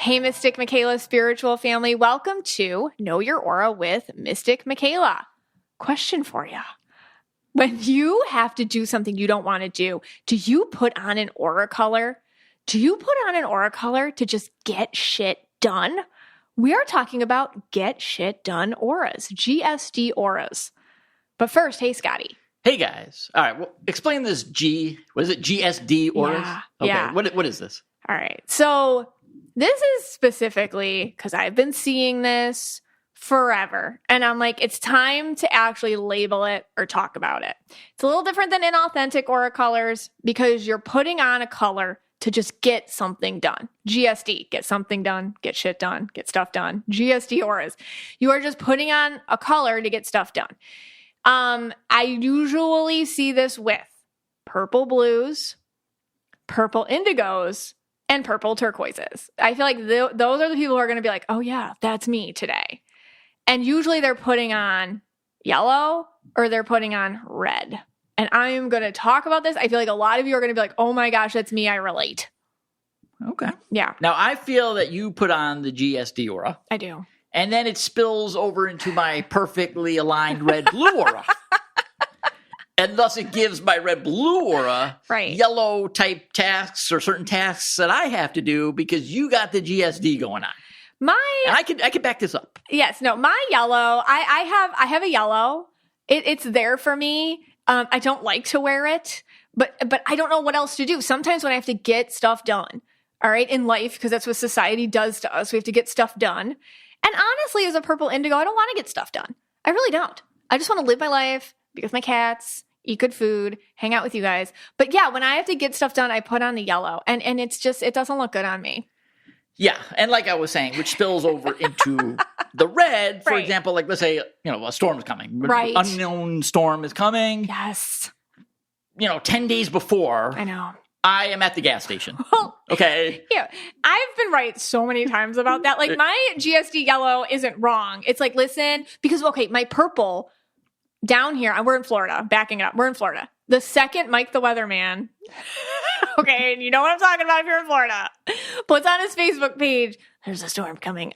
Hey, Mystic Michaela spiritual family. Welcome to Know Your Aura with Mystic Michaela. Question for you. When you have to do something you don't want to do you put on an aura color? Do you put on an aura color to just get shit done? We are talking about Get Shit Done Auras, GSD Auras. But first, hey, Scotty. Hey, guys. All right, well, explain this what is it, GSD Auras? Yeah, okay, yeah. What is this? All right, so this is specifically because I've been seeing this forever. And I'm like, it's time to actually label it or talk about it. It's a little different than inauthentic aura colors because you're putting on a color to just get something done. GSD, get something done, get shit done, get stuff done. GSD auras. You are just putting on a color to get stuff done. I usually see this with purple blues, purple indigos, and purple turquoises. I feel like those are the people who are going to be like, oh yeah, that's me today. And usually they're putting on yellow or they're putting on red. And I'm going to talk about this. I feel like a lot of you are going to be like, oh my gosh, that's me. I relate. Okay. Yeah. Now, I feel that you put on the GSD aura. I do. And then it spills over into my perfectly aligned red-blue aura. And thus it gives my red-blue aura yellow type tasks or certain tasks that I have to do because you got the GSD going on. And I can back this up. Yes, no, my yellow, I have a yellow. It's there for me. I don't like to wear it, but I don't know what else to do. Sometimes when I have to get stuff done, all right, in life, because that's what society does to us. We have to get stuff done. And honestly, as a purple indigo, I don't want to get stuff done. I really don't. I just want to live my life, be with my cats, eat good food, hang out with you guys. But yeah, when I have to get stuff done, I put on the yellow and it's just, it doesn't look good on me. Yeah. And like I was saying, which spills over into the red, for example, like let's say, a storm is coming. Right. Unknown storm is coming. Yes. 10 days before. I know. I am at the gas station. Okay. Yeah. I've been right so many times about that. Like my GSD yellow isn't wrong. It's like, listen, because, my purple down here, we're in Florida, backing it up. We're in Florida. The second Mike the Weatherman, okay, and you know what I'm talking about if you're in Florida, puts on his Facebook page, there's a storm coming.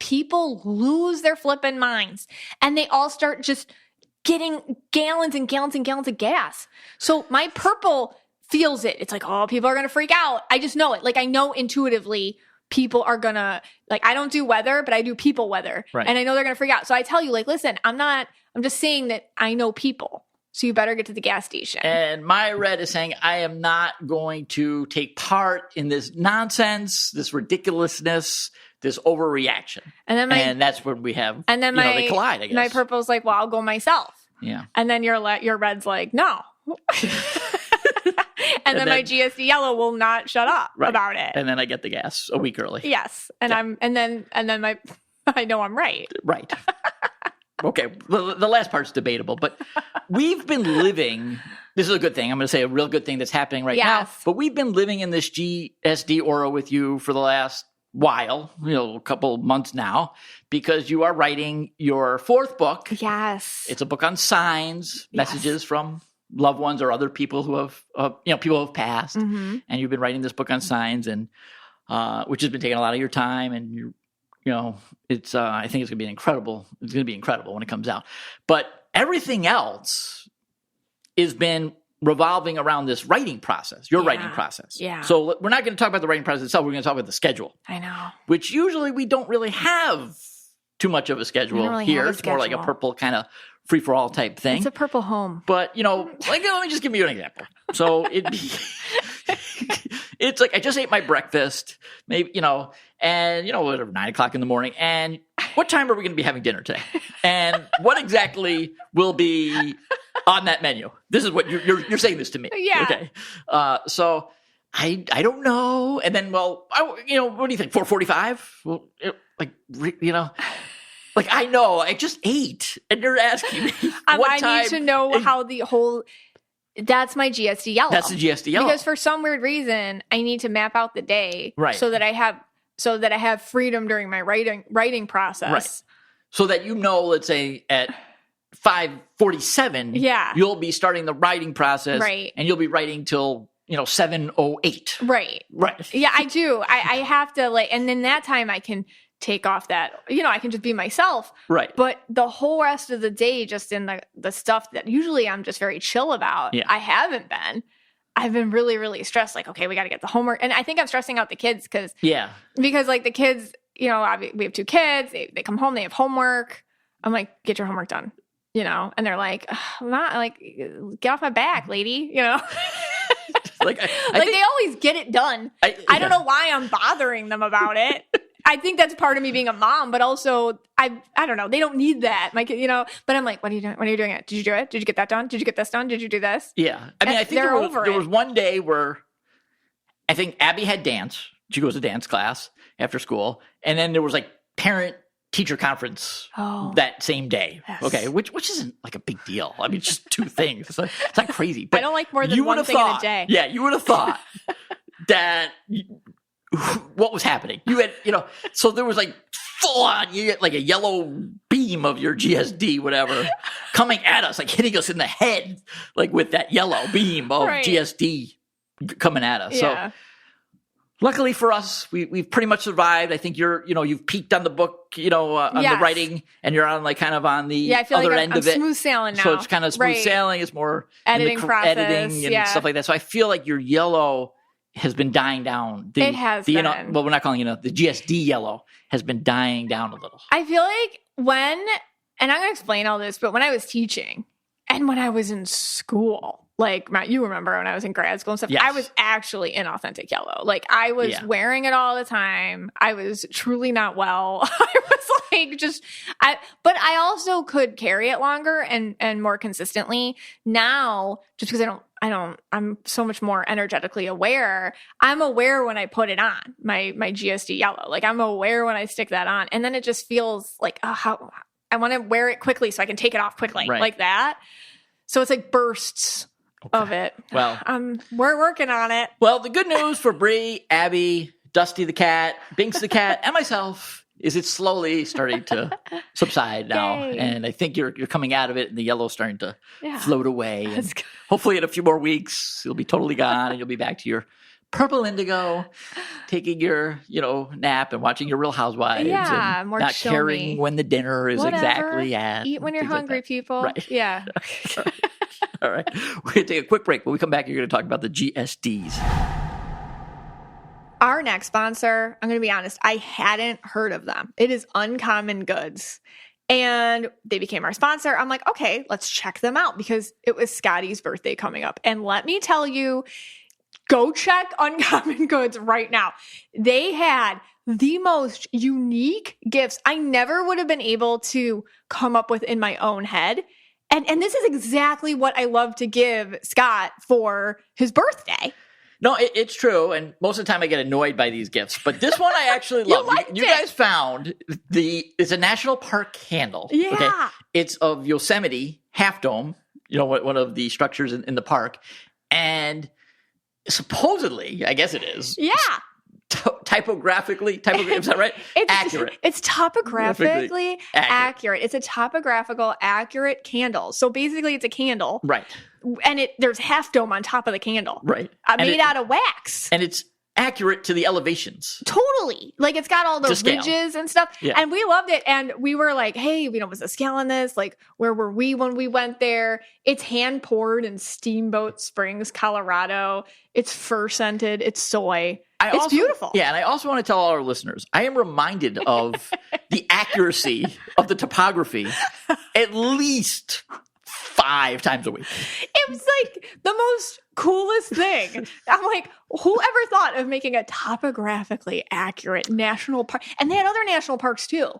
People lose their flipping minds and they all start just getting gallons and gallons and gallons of gas. So my purple feels it. It's like, oh, people are going to freak out. I just know it. Like I know intuitively people are going to, like, I don't do weather, but I do people weather. Right. And I know they're going to freak out. So I tell you, like, listen, I'm just saying that I know people. So you better get to the gas station. And my red is saying, I am not going to take part in this nonsense, this ridiculousness, this overreaction. And that's when we have, and then they collide, I guess. My purple's like, well, I'll go myself. Yeah. And then your red's like, no. and then my GSD yellow will not shut up about it. And then I get the gas a week early. Yes. And I know I'm right. Right. Okay, the last part's debatable, but we've been living, this is a good thing, I'm going to say a real good thing that's happening right now, but we've been living in this GSD aura with you for the last while, a couple months now, because you are writing your fourth book. Yes. It's a book on signs, messages from loved ones or other people who have, people who have passed, and you've been writing this book on signs, and which has been taking a lot of your time, and you're it's I think it's going to be incredible. It's going to be incredible when it comes out. But everything else has been revolving around this writing process, your writing process. Yeah. So we're not going to talk about the writing process itself. We're going to talk about the schedule. I know. Which usually we don't really have too much of a schedule here. It's more like a purple kind of free-for-all type thing. It's a purple home. But, let me just give you an example. So it's like I just ate my breakfast, maybe, and, whatever, 9 o'clock in the morning. And what time are we going to be having dinner today? And what exactly will be on that menu? This is what you're saying this to me. Yeah. Okay. So I don't know. And then, what do you think? 4:45? Well, like I know, I just ate, and you're asking me what time. I need to know how the whole. That's my GSD yellow. That's the GSD yellow. Because for some weird reason, I need to map out the day, so that I have freedom during my writing process. Right. So that let's say at 5:47, you'll be starting the writing process, right? And you'll be writing till 7:08. Right. Right. Yeah, I do. I have to and then that time I can take off that, I can just be myself. Right. But the whole rest of the day, just in the stuff that usually I'm just very chill about, I haven't been. I've been really, really stressed. Like, okay, we got to get the homework. And I think I'm stressing out the kids because like the kids, we have 2 kids. They come home, they have homework. I'm like, get your homework done, and they're like, not like, get off my back, lady, Like, I think, they always get it done. I don't know why I'm bothering them about it. I think that's part of me being a mom, but also I don't know. They don't need that. My kid, but I'm like, what are you doing? When are you doing it? Did you do it? Did you get that done? Did you get this done? Did you do this? Yeah. I mean, I think there was one day where I think Abby had dance. She goes to dance class after school. And then there was like parent teacher conference that same day. Yes. Okay. Which isn't like a big deal. I mean, it's just 2 things. It's not crazy. But I don't like more than one thing in a day. Yeah. You would have thought that what was happening. You had, so there was like full on, you get like a yellow beam of your GSD, whatever, coming at us, like hitting us in the head, like with that yellow beam of GSD coming at us. Yeah. So luckily for us, we've pretty much survived. I think you've peaked on the book, on the writing, and you're on like kind of on the I feel other like end I'm of it. smooth sailing now. So it's kind of smooth sailing. It's more editing process, editing and stuff like that. So I feel like your yellow has been dying down. It has been. Well, we're not calling the GSD yellow has been dying down a little. I feel like and I'm going to explain all this, but when I was teaching and when I was in school, like Matt, you remember when I was in grad school and stuff, I was actually in authentic yellow. Like I was wearing it all the time. I was truly not well. I was like but I also could carry it longer and more consistently now, just because I'm so much more energetically aware. I'm aware when I put it on my GSD yellow. Like I'm aware when I stick that on, and then it just feels like, how I want to wear it quickly so I can take it off quickly, like that. So it's like bursts of it. Well, we're working on it. Well, the good news for Bree, Abby, Dusty the cat, Binks the cat, and myself is it's slowly starting to subside now. Yay. And I think you're coming out of it and the yellow's starting to float away. And hopefully in a few more weeks, it'll be totally gone and you'll be back to your purple indigo, taking your, nap and watching your Real Housewives. Yeah, and more not caring when the dinner is exactly at. Eat when you're hungry, people. Right. Yeah. All right. We're going to take a quick break. When we come back, you're going to talk about the GSDs. Our next sponsor, I'm going to be honest, I hadn't heard of them. It is Uncommon Goods. And they became our sponsor. I'm like, okay, let's check them out because it was Scotty's birthday coming up. And let me tell you, go check Uncommon Goods right now. They had the most unique gifts I never would have been able to come up with in my own head. And this is exactly what I love to give Scott for his birthday. No, it's true. And most of the time I get annoyed by these gifts. But this one I actually love. You guys found it's a national park candle. Yeah. Okay? It's of Yosemite Half Dome, one of the structures in the park. And supposedly, I guess it is. Yeah. Typographically, is that right? Accurate. It's topographically accurate. It's a topographical accurate candle. So basically it's a candle. Right. And there's half dome on top of the candle. Right. Made out of wax. And it's accurate to the elevations. Totally. Like it's got all the ridges and stuff. Yeah. And we loved it. And we were like, hey, was the scale on this? Like, where were we when we went there? It's hand poured in Steamboat Springs, Colorado. It's fir scented. It's soy. It's beautiful. Yeah. And I also want to tell all our listeners, I am reminded of the accuracy of the topography at least 5 times a week. It was like the most coolest thing. I'm like, whoever thought of making a topographically accurate national park? And they had other national parks too.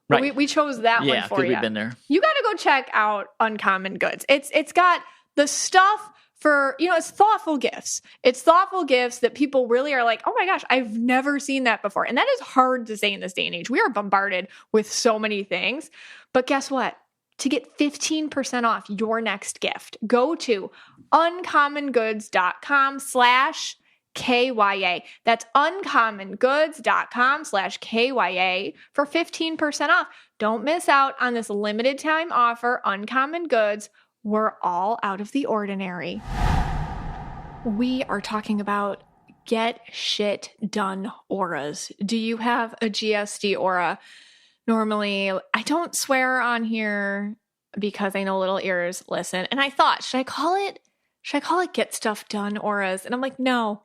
Right. We chose that one for you. Yeah, because we've been there. You got to go check out Uncommon Goods. It's got the stuff for, it's thoughtful gifts. It's thoughtful gifts that people really are like, oh my gosh, I've never seen that before. And that is hard to say in this day and age. We are bombarded with so many things. But guess what? To get 15% off your next gift, go to uncommongoods.com/KYA. That's uncommongoods.com/KYA for 15% off. Don't miss out on this limited time offer, Uncommon Goods. We're all out of the ordinary. We are talking about get shit done auras. Do you have a GSD aura? Normally, I don't swear on here because I know little ears listen. And I thought, should I call it get stuff done auras? And I'm like, no,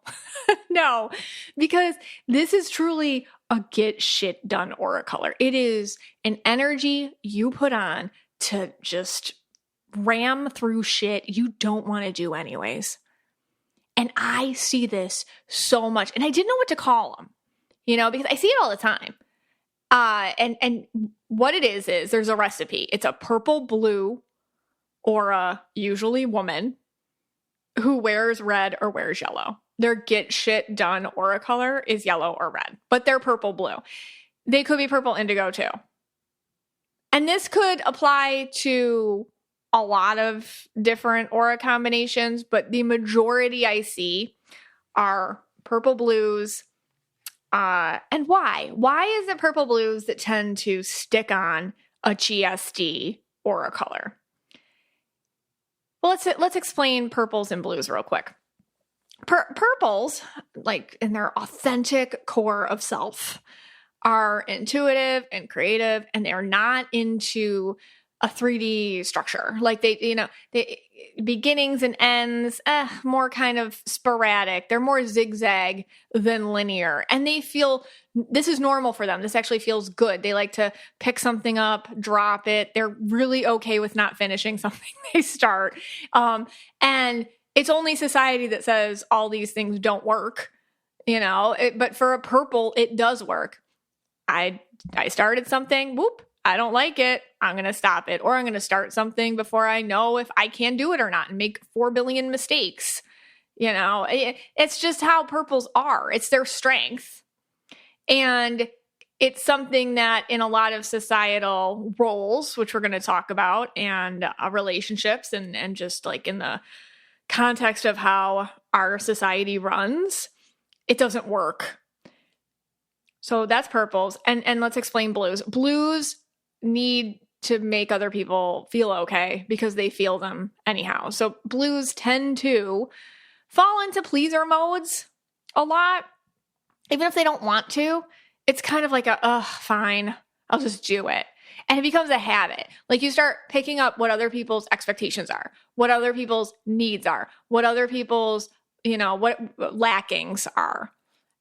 no, because this is truly a get shit done aura color. It is an energy you put on to just ram through shit you don't want to do anyways. And I see this so much, and I didn't know what to call them, because I see it all the time. And what it is there's a recipe. It's a purple blue aura, usually woman, who wears red or wears yellow. Their get shit done aura color is yellow or red, but they're purple blue. They could be purple indigo too. And this could apply to a lot of different aura combinations, but the majority I see are purple blues. And why? Why is it purple blues that tend to stick on a GSD aura color? Well, let's explain purples and blues real quick. Purples, like in their authentic core of self, are intuitive and creative, and they're not into a 3D structure. Like they beginnings and ends, more kind of sporadic. They're more zigzag than linear. And they feel this is normal for them. This actually feels good. They like to pick something up, drop it. They're really okay with not finishing something they start. And it's only society that says all these things don't work, but for a purple, it does work. I started something, whoop, I don't like it. I'm going to stop it. Or I'm going to start something before I know if I can do it or not and make 4 billion mistakes. It's just how purples are. It's their strength. And it's something that in a lot of societal roles, which we're going to talk about, and relationships and just like in the context of how our society runs, it doesn't work. So that's purples. And let's explain blues. Blues need to make other people feel okay because they feel them anyhow. So blues tend to fall into pleaser modes a lot. Even if they don't want to, it's kind of like fine, I'll just do it. And it becomes a habit. Like you start picking up what other people's expectations are, what other people's needs are, what other people's, what lackings are.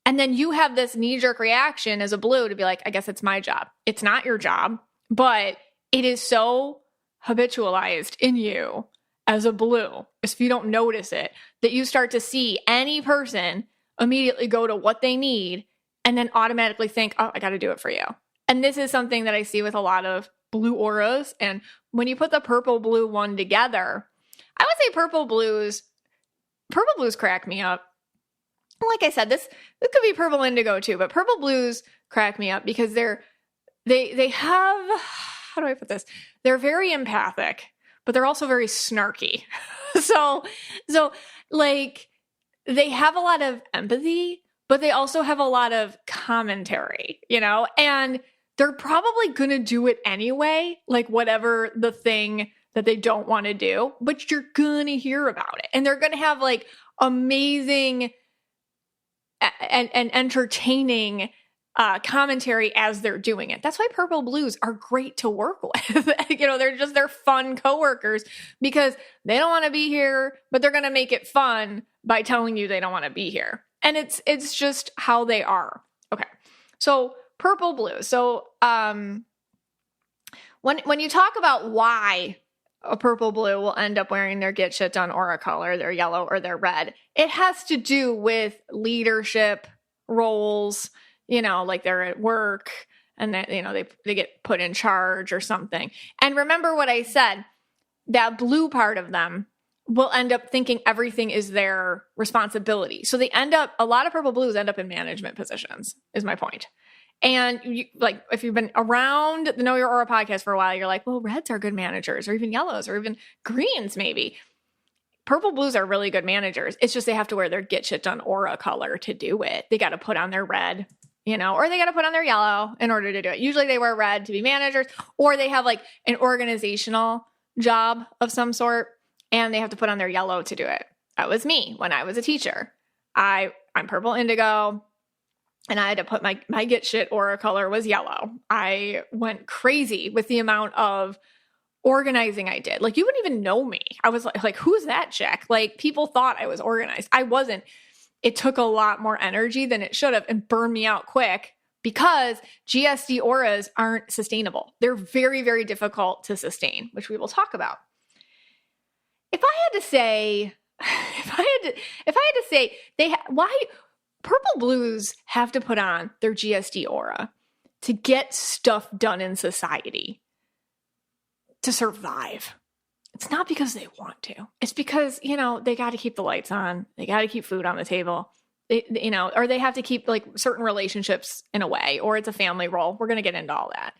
And then you have this knee-jerk reaction as a blue to be like, I guess it's my job. It's not your job, but it is so habitualized in you as a blue, if you don't notice it, that you start to see any person immediately go to what they need and then automatically think, oh, I got to do it for you. And this is something that I see with a lot of blue auras. And when you put the purple blue one together, I would say purple blues crack me up. Like I said, this could be purple indigo too, but purple blues crack me up because they have, how do I put this? They're very empathic, but they're also very snarky. So like they have a lot of empathy, but they also have a lot of commentary, and they're probably going to do it anyway, like whatever the thing that they don't want to do, but you're going to hear about it. And they're going to have like amazing and entertaining commentary as they're doing it. That's why purple blues are great to work with. They're fun coworkers because they don't want to be here, but they're going to make it fun by telling you they don't want to be here. And it's just how they are. Okay. So purple blue. So when you talk about why a purple blue will end up wearing their get shit done aura color, their yellow or their red, it has to do with leadership roles, like they're at work and that, they get put in charge or something. And remember what I said, that blue part of them will end up thinking everything is their responsibility. So a lot of purple blues end up in management positions, is my point. And if you've been around the Know Your Aura podcast for a while, you're like, well, reds are good managers, or even yellows, or even greens, maybe. Purple blues are really good managers. It's just they have to wear their get shit done aura color to do it. They got to put on their red, or they got to put on their yellow in order to do it. Usually they wear red to be managers, or they have like an organizational job of some sort, and they have to put on their yellow to do it. That was me when I was a teacher. I'm purple indigo, and I had to put my get shit aura color was yellow. I went crazy with the amount of organizing I did. Like, you wouldn't even know me. I was like, who's that chick? Like, people thought I was organized. I wasn't. It took a lot more energy than it should have and burned me out quick because GSD auras aren't sustainable. They're very, very difficult to sustain, which we will talk about. If I had to say, why purple blues have to put on their GSD aura to get stuff done in society, to survive. It's not because they want to. It's because, they got to keep the lights on. They got to keep food on the table, or they have to keep like certain relationships in a way, or it's a family role. We're going to get into all that.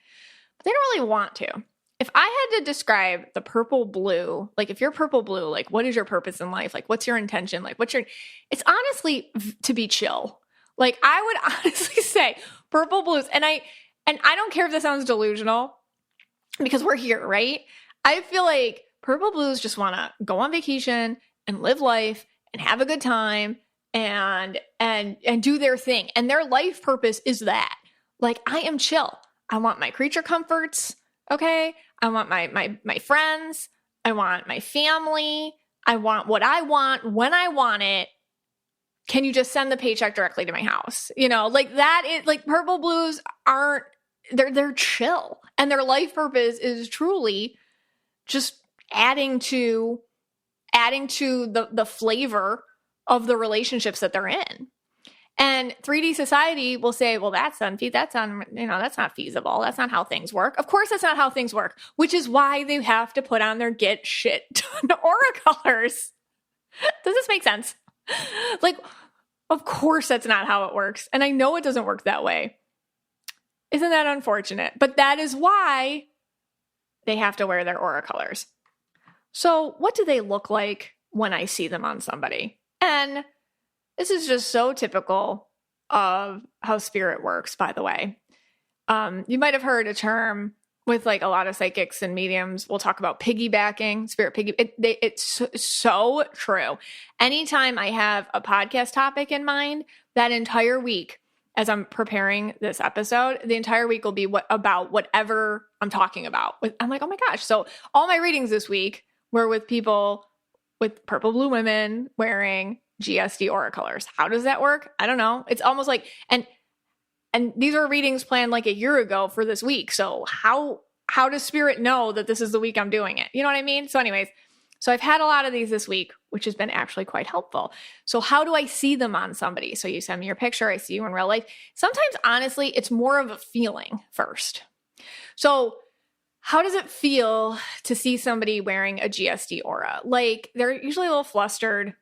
But they don't really want to. If I had to describe the purple blue, like if you're purple blue, like what is your purpose in life? Like what's your intention? Like it's honestly to be chill. Like I would honestly say purple blues. And I don't care if this sounds delusional because we're here, right? I feel like purple blues just want to go on vacation and live life and have a good time and do their thing. And their life purpose is that. Like I am chill. I want my creature comforts. Okay. I want my friends. I want my family. I want what I want when I want it. Can you just send the paycheck directly to my house? Like that is like purple blues aren't, they're chill. And their life purpose is truly just adding to the flavor of the relationships that they're in. And 3D society will say, well, that's not feasible. That's not how things work. Of course, that's not how things work, which is why they have to put on their get shit done aura colors. Does this make sense? Like, of course, that's not how it works. And I know it doesn't work that way. Isn't that unfortunate? But that is why they have to wear their aura colors. So what do they look like when I see them on somebody? And this is just so typical of how spirit works, by the way. You might have heard a term with like a lot of psychics and mediums. We'll talk about piggybacking, spirit it's so true. Anytime I have a podcast topic in mind, that entire week, as I'm preparing this episode, the entire week will be about whatever I'm talking about. I'm like, oh my gosh. So all my readings this week were with people with purple blue women wearing GSD aura colors. How does that work? I don't know. It's almost like, and these were readings planned like a year ago for this week. So how does spirit know that this is the week I'm doing it? You know what I mean? So anyways, so I've had a lot of these this week, which has been actually quite helpful. So how do I see them on somebody? So you send me your picture. I see you in real life. Sometimes, honestly, it's more of a feeling first. So how does it feel to see somebody wearing a GSD aura? Like they're usually a little flustered.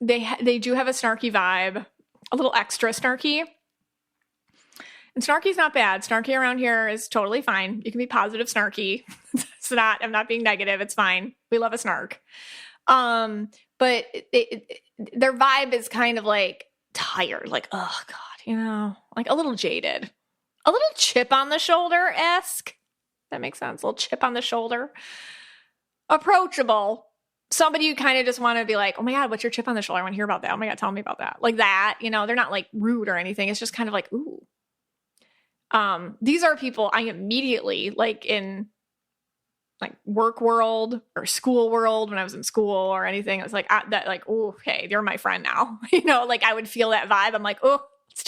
They do have a snarky vibe, a little extra snarky. And snarky's not bad. Snarky around here is totally fine. You can be positive snarky. I'm not being negative. It's fine. We love a snark. But their vibe is kind of like tired, like, oh God, like a little jaded, a little chip on the shoulder-esque. That makes sense. A little chip on the shoulder. Approachable. Somebody you kind of just want to be like, oh my God, what's your chip on the shoulder? I want to hear about that. Oh my God, tell me about that. Like that, they're not like rude or anything. It's just kind of like, ooh. These are people I immediately, like in like work world or school world, when I was in school or anything, I was like, ooh, okay, you're my friend now. Like I would feel that vibe. I'm like, oh, let's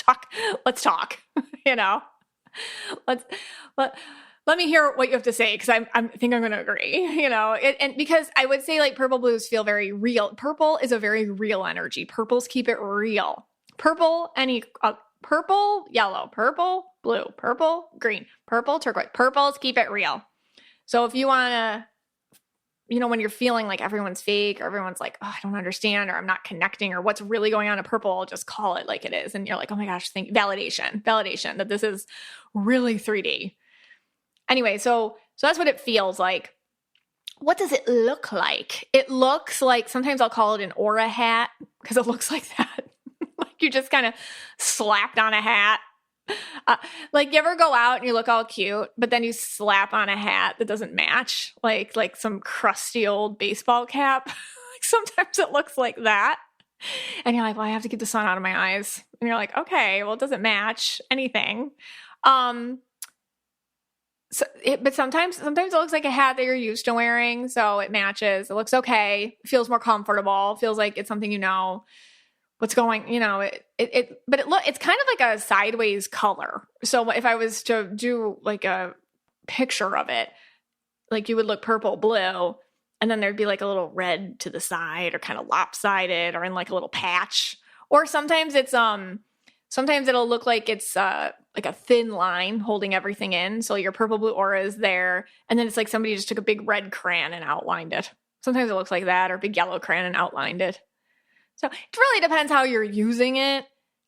talk, let me hear what you have to say. Cause I think I'm going to agree, and because I would say like purple blues feel very real. Purple is a very real energy. Purples keep it real. Purple, purple, yellow, purple, blue, purple, green, purple, turquoise. Purples keep it real. So if you want to, when you're feeling like everyone's fake or everyone's like, oh, I don't understand, or I'm not connecting, or what's really going on in purple, just call it like it is. And you're like, oh my gosh, validation that this is really 3D. Anyway, so that's what it feels like. What does it look like? It looks like, sometimes I'll call it an aura hat because it looks like that. Like you just kind of slapped on a hat. Like you ever go out and you look all cute, but then you slap on a hat that doesn't match, like some crusty old baseball cap. sometimes it looks like that. And you're like, well, I have to keep the sun out of my eyes. And you're like, okay, well, it doesn't match anything. But sometimes it looks like a hat that you're used to wearing. So it matches. It looks okay. It feels more comfortable. It feels like it's something, what's going, it's kind of like a sideways color. So if I was to do like a picture of it, like you would look purple, blue, and then there'd be like a little red to the side or kind of lopsided or in like a little patch. Or sometimes sometimes it'll look like it's like a thin line holding everything in. So your purple blue aura is there. And then it's like somebody just took a big red crayon and outlined it. Sometimes it looks like that, or a big yellow crayon and outlined it. So it really depends how you're using it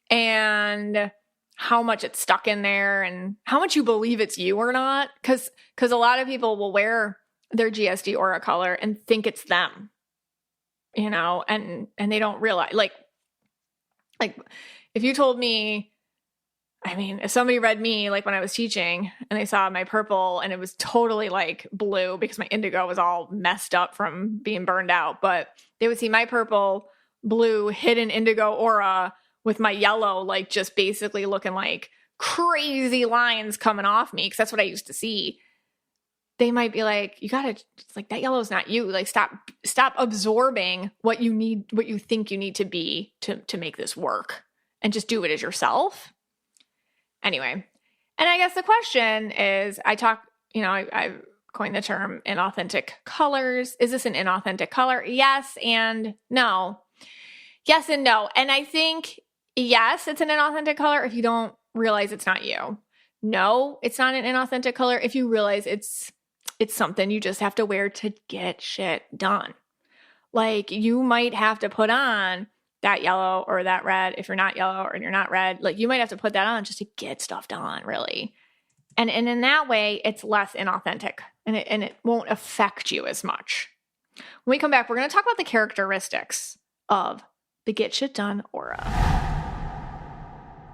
and how much it's stuck in there and how much you believe it's you or not. Because a lot of people will wear their GSD aura color and think it's them, and they don't realize, like if you told me, if somebody read me, like when I was teaching and they saw my purple and it was totally like blue because my indigo was all messed up from being burned out, but they would see my purple, blue, hidden indigo aura with my yellow, like just basically looking like crazy lines coming off me, because that's what I used to see. They might be like, it's like, that yellow's not you. Like, stop absorbing what you need, what you think you need to be to make this work, and just do it as yourself. Anyway. And I guess the question is, I've coined the term inauthentic colors. Is this an inauthentic color? Yes and no. Yes and no. And I think, yes, it's an inauthentic color if you don't realize it's not you. No, it's not an inauthentic color if you realize it's something you just have to wear to get shit done. Like, you might have to put on that yellow or that red if you're not yellow or you're not red. Like, you might have to put that on just to get stuff done, really. And in that way, it's less inauthentic, and it won't affect you as much. When we come back, we're going to talk about the characteristics of the Get Shit Done aura.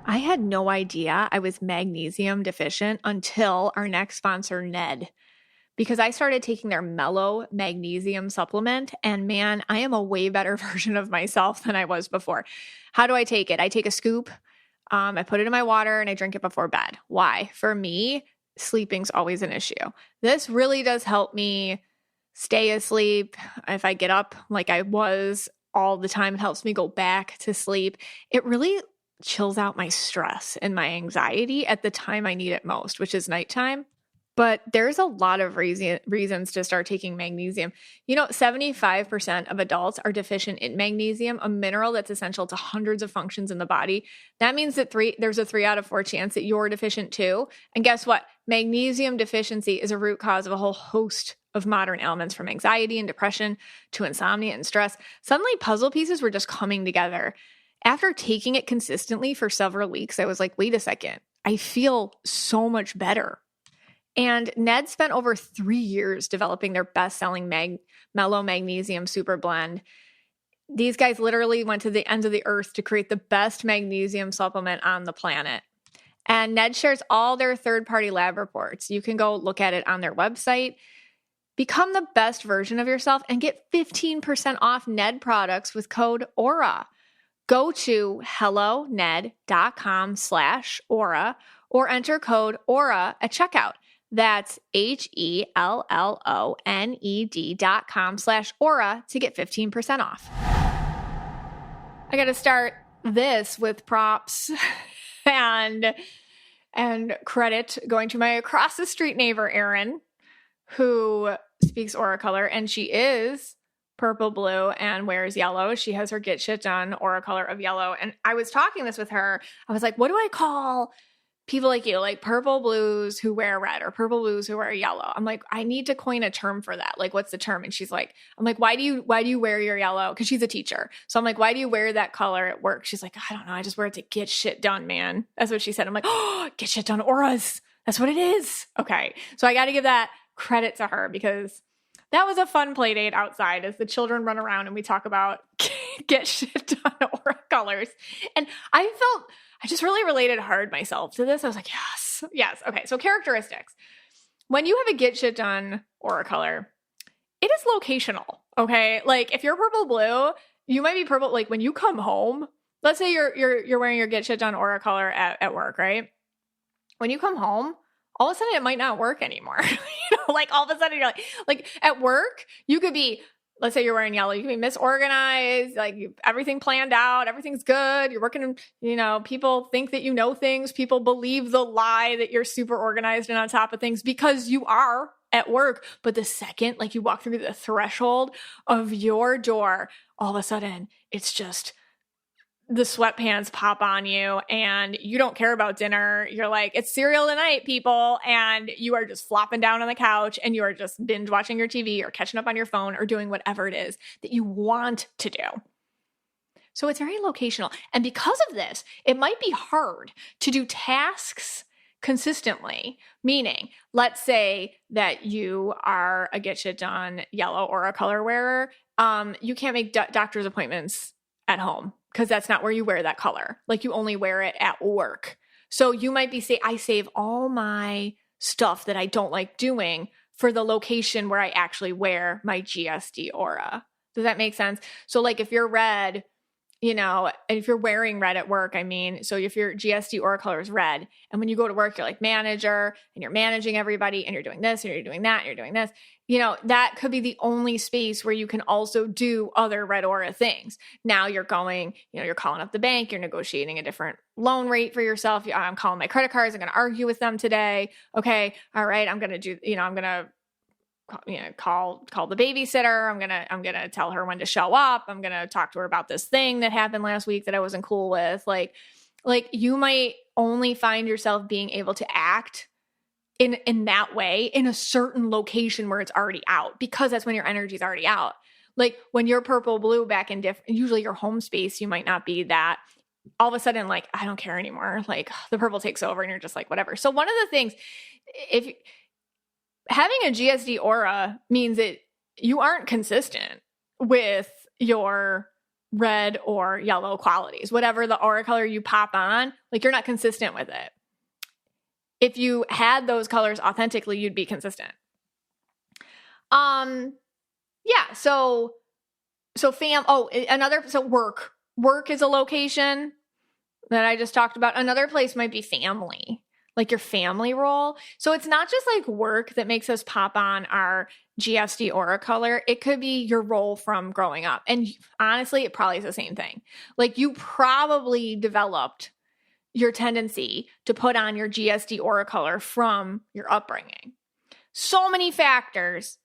I had no idea I was magnesium deficient until our next sponsor, Ned, because I started taking their Mellow Magnesium supplement, and man, I am a way better version of myself than I was before. How do I take it? I take a scoop, I put it in my water, and I drink it before bed. Why? For me, sleeping's always an issue. This really does help me stay asleep. If I get up like I was all the time, it helps me go back to sleep. It really chills out my stress and my anxiety at the time I need it most, which is nighttime. But there's a lot of reasons to start taking magnesium. 75% of adults are deficient in magnesium, a mineral that's essential to hundreds of functions in the body. That means that there's a 3 out of 4 chance that you're deficient too. And guess what? Magnesium deficiency is a root cause of a whole host of modern ailments, from anxiety and depression to insomnia and stress. Suddenly, puzzle pieces were just coming together. After taking it consistently for several weeks, I was like, wait a second, I feel so much better. And Ned spent over 3 years developing their best-selling Mellow Magnesium Super Blend. These guys literally went to the ends of the earth to create the best magnesium supplement on the planet. And Ned shares all their third-party lab reports. You can go look at it on their website. Become the best version of yourself and get 15% off Ned products with code AURA. Go to helloned.com/aura or enter code AURA at checkout. That's HELLONED.com/aura to get 15% off. I got to start this with props and credit going to my across the street neighbor, Erin, who speaks aura color, and she is purple blue and wears yellow. She has her Get Shit Done aura color of yellow. And I was talking this with her. I was like, what do I call people like you, like purple blues who wear red or purple blues who wear yellow? I'm like, I need to coin a term for that. Like, what's the term? And she's like, I'm like, why do you wear your yellow? Because she's a teacher. So I'm like, why do you wear that color at work? She's like, I don't know. I just wear it to get shit done, man. That's what she said. I'm like, oh, Get Shit Done auras. That's what it is. Okay. So I got to give that credit to her, because that was a fun play date outside as the children run around and we talk about Get Shit Done aura colors. And I just really related hard myself to this. I was like, yes. Okay. So characteristics. When you have a Get Shit Done aura color, it is locational. Okay. Like if you're purple blue, you might be purple. Like when you come home, let's say you're wearing your get shit done aura color at work, right? When you come home, all of a sudden it might not work anymore. Like all of a sudden you're like at work, you could be, let's say you're wearing yellow, you can be misorganized, like everything planned out, everything's good. You're working, people think that you know things. People believe the lie that you're super organized and on top of things because you are at work. But the second, like you walk through the threshold of your door, all of a sudden it's just the sweatpants pop on you and you don't care about dinner. You're like, it's cereal tonight, people. And you are just flopping down on the couch and you are just binge watching your TV or catching up on your phone or doing whatever it is that you want to do. So it's very locational. And because of this, it might be hard to do tasks consistently, meaning let's say that you are a get shit done yellow or a color wearer. You can't make doctor's appointments at home because that's not where you wear that color. Like you only wear it at work. So you might be I save all my stuff that I don't like doing for the location where I actually wear my GSD aura. Does that make sense? So like if you're red, and if you're wearing red at work, so if your GSD aura color is red, and when you go to work, you're like manager and you're managing everybody and you're doing this and you're doing that and you're doing this, that could be the only space where you can also do other red aura things. Now you're going, you're calling up the bank, you're negotiating a different loan rate for yourself. I'm calling my credit cards. I'm going to argue with them today. Okay. All right. I'm going to do, I'm going to, call the babysitter. I'm going to tell her when to show up. I'm going to talk to her about this thing that happened last week that I wasn't cool with. Like you might only find yourself being able to act in that way in a certain location where it's already out, because that's when your energy is already out. Like when you're purple blue back in usually your home space, you might not be that. All of a sudden, like, I don't care anymore. Like the purple takes over and you're just like, whatever. So one of the things, having a GSD aura means that you aren't consistent with your red or yellow qualities. Whatever the aura color you pop on, like you're not consistent with it. If you had those colors authentically, you'd be consistent. Yeah. So work. Work is a location that I just talked about. Another place might be family. Like your family role. So it's not just like work that makes us pop on our GSD aura color. It could be your role from growing up. And honestly, it probably is the same thing. Like you probably developed your tendency to put on your GSD aura color from your upbringing. So many factors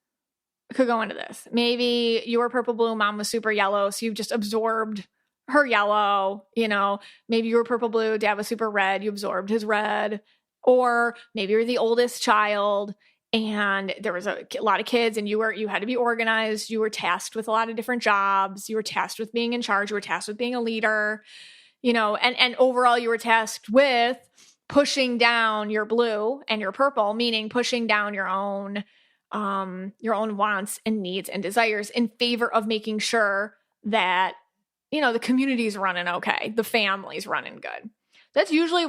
could go into this. Maybe you were purple blue, mom was super yellow, so you just absorbed her yellow. Maybe you were purple blue, dad was super red, you absorbed his red. Or maybe you're the oldest child and there was a lot of kids and you had to be organized. You were tasked with a lot of different jobs. You were tasked with being in charge. You were tasked with being a leader, and overall you were tasked with pushing down your blue and your purple, meaning pushing down your own wants and needs and desires in favor of making sure that, the community's running okay. The family's running good. That's usually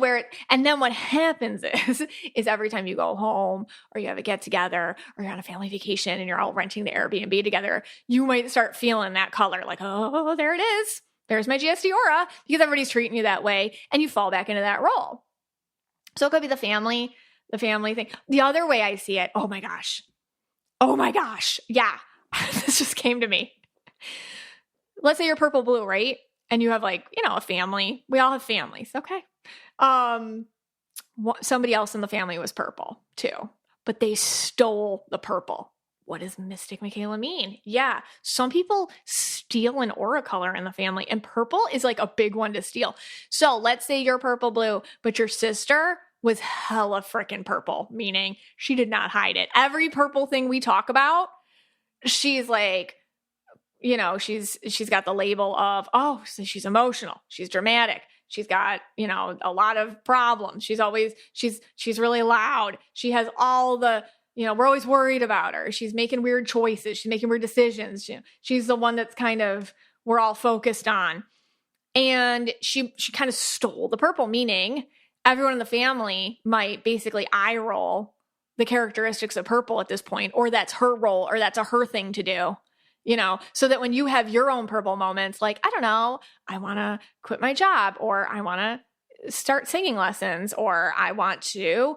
and then what happens is every time you go home or you have a get together or you're on a family vacation and you're all renting the Airbnb together, you might start feeling that color like, oh, there it is. There's my GSD aura, because everybody's treating you that way and you fall back into that role. So it could be the family thing. The other way I see it, oh my gosh. Yeah, this just came to me. Let's say you're purple blue, right? And you have a family. We all have families. Okay. Somebody else in the family was purple too, but they stole the purple. What does Mystic Michaela mean? Yeah. Some people steal an aura color in the family, and purple is like a big one to steal. So let's say you're purple blue, but your sister was hella freaking purple, meaning she did not hide it. Every purple thing we talk about, she's like, she's got the label of, oh, so she's emotional. She's dramatic. She's got, a lot of problems. She's really loud. She has all the, we're always worried about her. She's making weird choices. She's making weird decisions. She's the one that's we're all focused on. And she kind of stole the purple, meaning everyone in the family might basically eye roll the characteristics of purple at this point, or that's her role, or that's a her thing to do, so that when you have your own purple moments, like, I don't know, I want to quit my job, or I want to start singing lessons, or I want to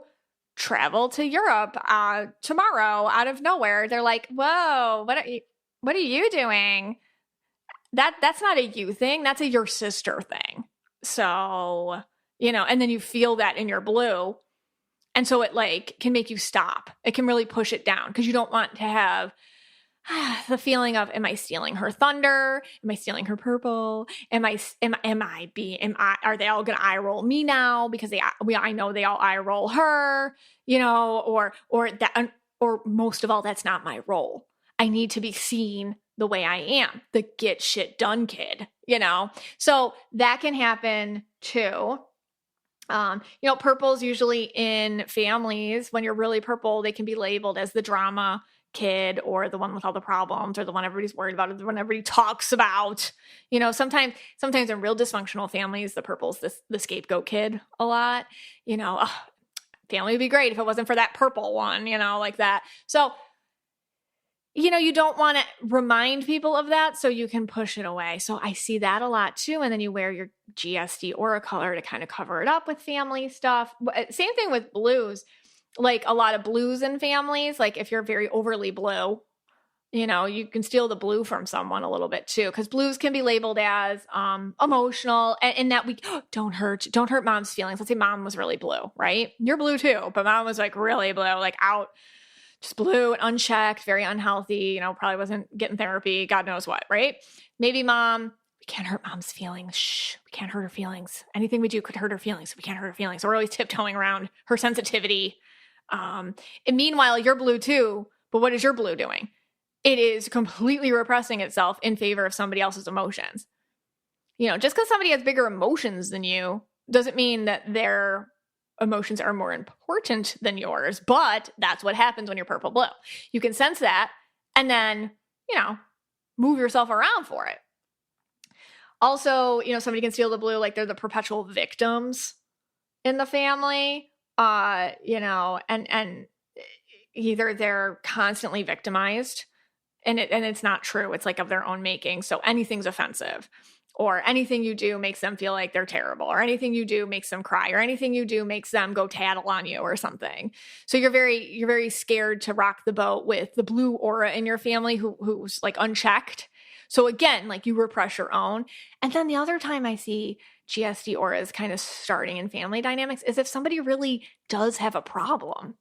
travel to Europe tomorrow out of nowhere. They're like, whoa, what are you doing? That's not a you thing. That's a your sister thing. So, and then you feel that in your blue. And so it like can make you stop. It can really push it down because you don't want to have the feeling of, am I stealing her thunder? Am I stealing her purple? Are they all going to eye roll me now because I know they all eye roll her, or most of all, that's not my role. I need to be seen the way I am, the get shit done kid, So that can happen too. Purple's usually in families. When you're really purple, they can be labeled as the drama kid, or the one with all the problems, or the one everybody's worried about, or the one everybody talks about. Sometimes in real dysfunctional families, the purple's the scapegoat kid a lot. Family would be great if it wasn't for that purple one, like that. So you don't want to remind people of that, so you can push it away. So I see that a lot too. And then you wear your GSD aura color to kind of cover it up with family stuff. Same thing with blues. Like a lot of blues in families, like if you're very overly blue, you can steal the blue from someone a little bit too, because blues can be labeled as emotional, and in that we don't hurt mom's feelings. Let's say mom was really blue, right? You're blue too, but mom was like really blue, like out, just blue and unchecked, very unhealthy, probably wasn't getting therapy, God knows what, right? Maybe we can't hurt mom's feelings. Shh, we can't hurt her feelings. Anything we do could hurt her feelings, so we can't hurt her feelings. So we're always tiptoeing around her sensitivity. And meanwhile, you're blue too, but what is your blue doing? It is completely repressing itself in favor of somebody else's emotions. Just because somebody has bigger emotions than you doesn't mean that their emotions are more important than yours, but that's what happens when you're purple blue. You can sense that and then, move yourself around for it. Also, somebody can steal the blue, like they're the perpetual victims in the family. And either they're constantly victimized and it's not true. It's like of their own making. So anything's offensive, or anything you do makes them feel like they're terrible, or anything you do makes them cry, or anything you do makes them go tattle on you or something. So you're very scared to rock the boat with the blue aura in your family who's like unchecked. So again, like you repress your own. And then the other time I see GSD auras kind of starting in family dynamics is if somebody really does have a problem,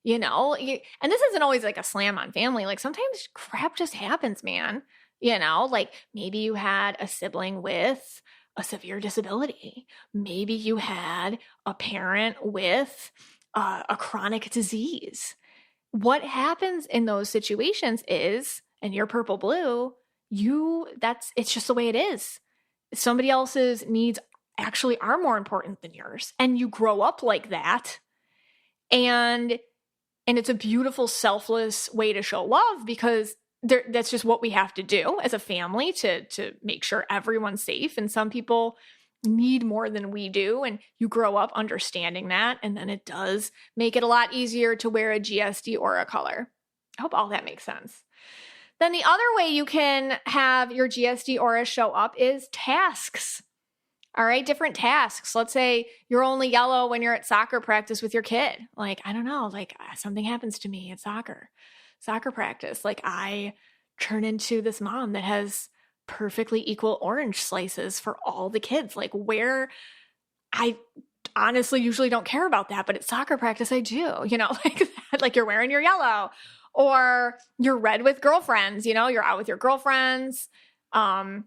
and this isn't always like a slam on family. Like sometimes crap just happens, man. Like maybe you had a sibling with a severe disability. Maybe you had a parent with a chronic disease. What happens in those situations is, and you're purple blue, it's just the way it is. Somebody else's needs actually are more important than yours. And you grow up like that. And it's a beautiful, selfless way to show love, because that's just what we have to do as a family to make sure everyone's safe. And some people need more than we do. And you grow up understanding that. And then it does make it a lot easier to wear a GSD aura color. I hope all that makes sense. Then the other way you can have your GSD aura show up is tasks. All right, different tasks. Let's say you're only yellow when you're at soccer practice with your kid. Like, I don't know, like something happens to me at soccer practice. Like I turn into this mom that has perfectly equal orange slices for all the kids. Like where I honestly usually don't care about that, but at soccer practice I do, like that. Like you're wearing your yellow, or you're red with girlfriends, you're out with your girlfriends. All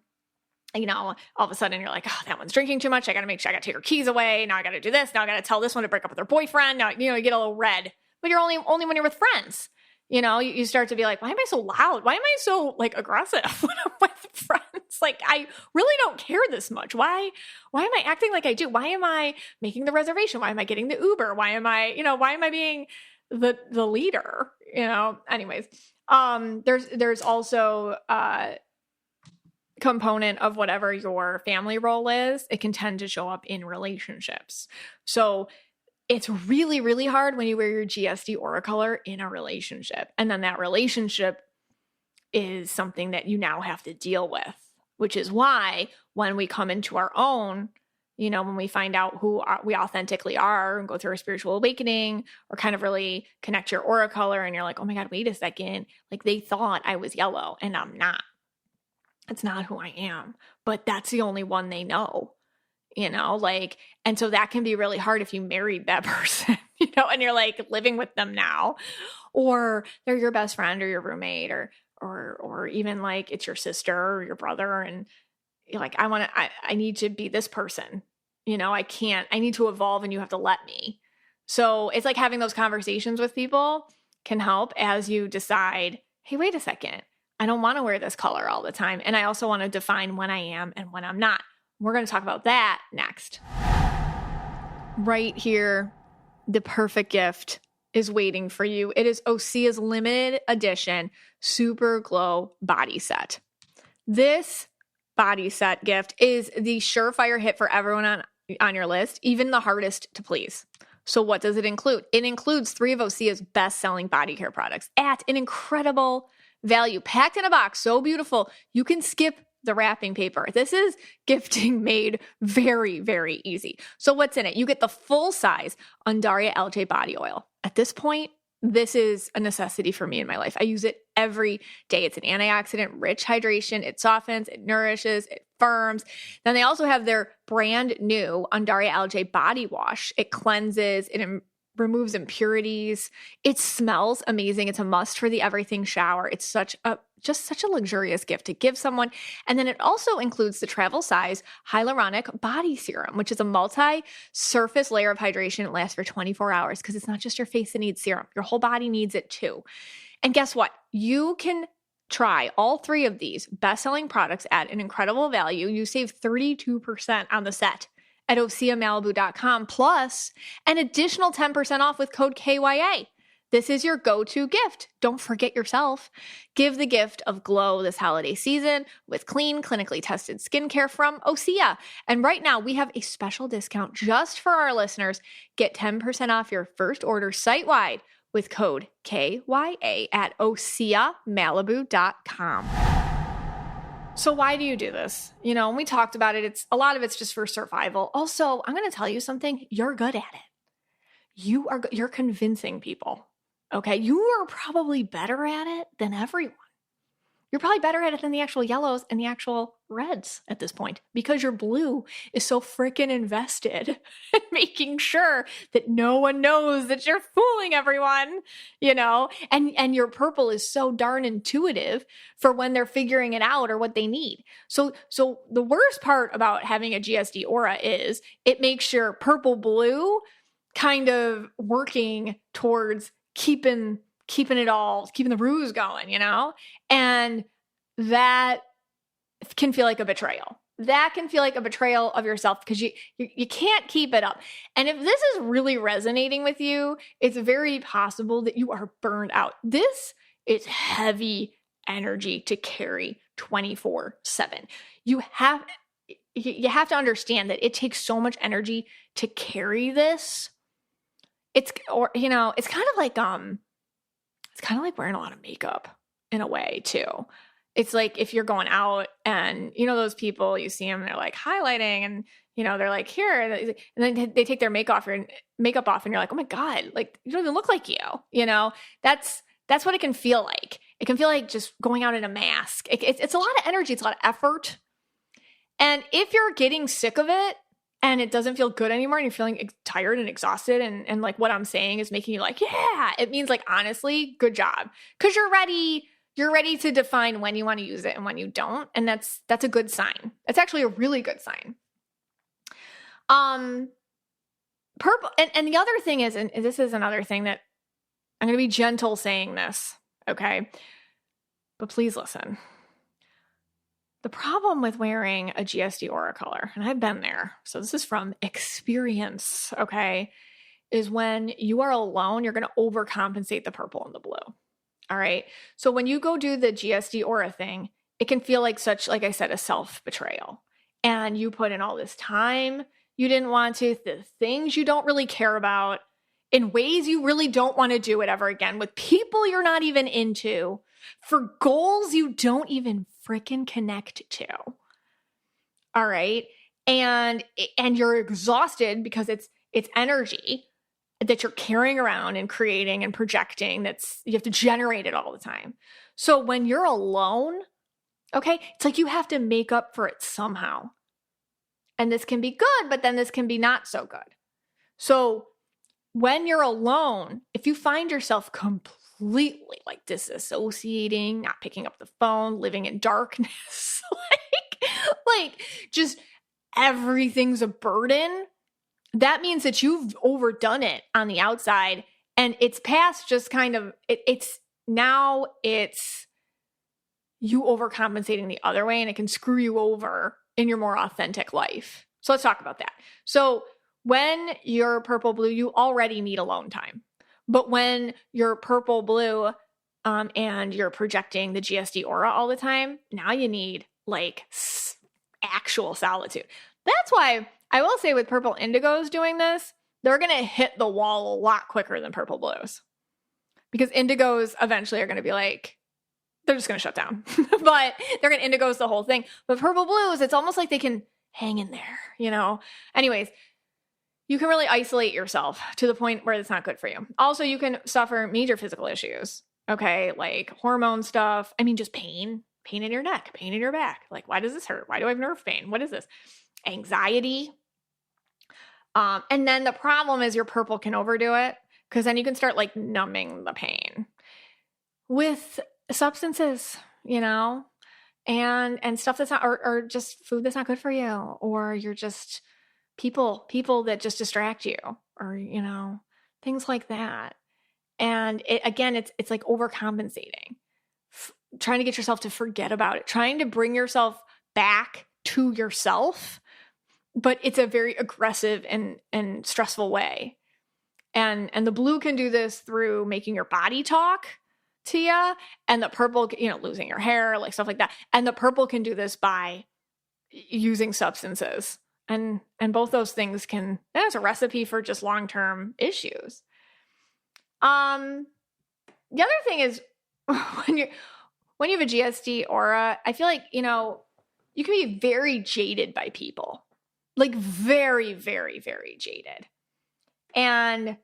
of a sudden you're like, oh, that one's drinking too much. I got to take her keys away. Now I got to do this. Now I got to tell this one to break up with her boyfriend. Now, you get a little red, but you're only when you're with friends. You start to be like, why am I so loud? Why am I so like aggressive when I'm with friends? Like, I really don't care this much. Why am I acting like I do? Why am I making the reservation? Why am I getting the Uber? Why am I being the leader? Anyways, there's also component of whatever your family role is. It can tend to show up in relationships. So it's really, really hard when you wear your GSD Aura color in a relationship. And then that relationship is something that you now have to deal with, which is why when we come into our own, you know, when we find out who we authentically are and go through a spiritual awakening or kind of really connect your aura color and you're like, oh my God, wait a second. Like they thought I was yellow and I'm not. It's not who I am, but that's the only one they know, you know, like, and so that can be really hard if you married that person, you know, and you're like living with them now, or they're your best friend or your roommate or even like it's your sister or your brother. And you're like, I need to be this person, you know, I need to evolve and you have to let me. So it's like having those conversations with people can help as you decide, hey, wait a second. I don't want to wear this color all the time. And I also want to define when I am and when I'm not. We're going to talk about that next. Right here, the perfect gift is waiting for you. It is Osea's limited edition Super Glow Body Set. This body set gift is the surefire hit for everyone on your list, even the hardest to please. So what does it include? It includes 3 of Osea's best-selling body care products at an incredible value, packed in a box, so beautiful, you can skip the wrapping paper. This is gifting made very, very easy. So what's in it? You get the full-size Undaria LJ body oil. At this point, this is a necessity for me in my life. I use it every day. It's an antioxidant-rich hydration. It softens, it nourishes, it firms. Then they also have their brand new Undaria LJ body wash. It cleanses, it removes impurities. It smells amazing. It's a must for the everything shower. It's just such a luxurious gift to give someone. And then it also includes the travel size hyaluronic body serum, which is a multi-surface layer of hydration. It lasts for 24 hours because it's not just your face that needs serum. Your whole body needs it too. And guess what? You can try all 3 of these best-selling products at an incredible value. You save 32% on the set at OseaMalibu.com, plus an additional 10% off with code KYA. This is your go-to gift. Don't forget yourself. Give the gift of glow this holiday season with clean, clinically tested skincare from Osea. And right now, we have a special discount just for our listeners. Get 10% off your first order site-wide with code KYA at OseaMalibu.com. So why do you do this? You know, when we talked about it, a lot of it's just for survival. Also, I'm going to tell you something. You're good at it. You're convincing people. Okay. You are probably better at it than everyone. You're probably better at it than the actual yellows and the actual reds at this point because your blue is so freaking invested in making sure that no one knows that you're fooling everyone, you know, and your purple is so darn intuitive for when they're figuring it out or what they need. So the worst part about having a GSD Aura is it makes your purple blue kind of working towards keeping the ruse going, you know? And that can feel like a betrayal. That can feel like a betrayal of yourself because you can't keep it up. And if this is really resonating with you, it's very possible that you are burned out. This is heavy energy to carry 24/7. You have to understand that it takes so much energy to carry this. It's kind of like wearing a lot of makeup in a way too. It's like if you're going out and, you know, those people, you see them, they're like highlighting and, you know, they're like here, and then they take their makeup off and you're like, oh my God, like you don't even look like you, you know, that's what it can feel like. It can feel like just going out in a mask. It's a lot of energy. It's a lot of effort. And if you're getting sick of it and it doesn't feel good anymore and you're feeling tired and exhausted and like what I'm saying is making you like, yeah, it means like, honestly, good job. Because you're ready to define when you want to use it and when you don't. And that's a good sign. It's actually a really good sign. Purple. And the other thing is, and this is another thing that I'm going to be gentle saying this. Okay. But please listen. The problem with wearing a GSD Aura color, and I've been there, so this is from experience, okay, is when you are alone, you're going to overcompensate the purple and the blue. All right. So when you go do the GSD Aura thing, it can feel like such, like I said, a self-betrayal. And you put in all this time, you didn't want to, the things you don't really care about, in ways you really don't want to do it ever again, with people you're not even into, for goals you don't even freaking connect to. All right. And you're exhausted because it's energy that you're carrying around and creating and projecting. You have to generate it all the time. So when you're alone, okay, it's like you have to make up for it somehow. And this can be good, but then this can be not so good. So when you're alone, if you find yourself completely like disassociating, not picking up the phone, living in darkness, like just everything's a burden, that means that you've overdone it on the outside, and it's past just kind of, it's you overcompensating the other way, and it can screw you over in your more authentic life. So let's talk about that. So when you're purple blue, you already need alone time. But when you're purple blue and you're projecting the GSD aura all the time, now you need like actual solitude. That's why I will say with purple indigos doing this, they're going to hit the wall a lot quicker than purple blues. Because indigos eventually are going to be like, they're just going to shut down. But they're going to indigos the whole thing. But purple blues, it's almost like they can hang in there, you know? Anyways, you can really isolate yourself to the point where it's not good for you. Also, you can suffer major physical issues, okay? Like hormone stuff. I mean, just pain in your neck, pain in your back. Like, why does this hurt? Why do I have nerve pain? What is this? Anxiety. And then the problem is your purple can overdo it, because then you can start like numbing the pain with substances, you know, and stuff that's not, or just food that's not good for you, or you're just people that just distract you, or, you know, things like that. And it's like overcompensating, trying to get yourself to forget about it, trying to bring yourself back to yourself, but it's a very aggressive and stressful way. And the blue can do this through making your body talk to you, and the purple, you know, losing your hair, like stuff like that. And the purple can do this by using substances. And both those things that's a recipe for just long-term issues. The other thing is when you have a GSD aura, I feel like, you know, you can be very jaded by people, like very, very, very jaded. And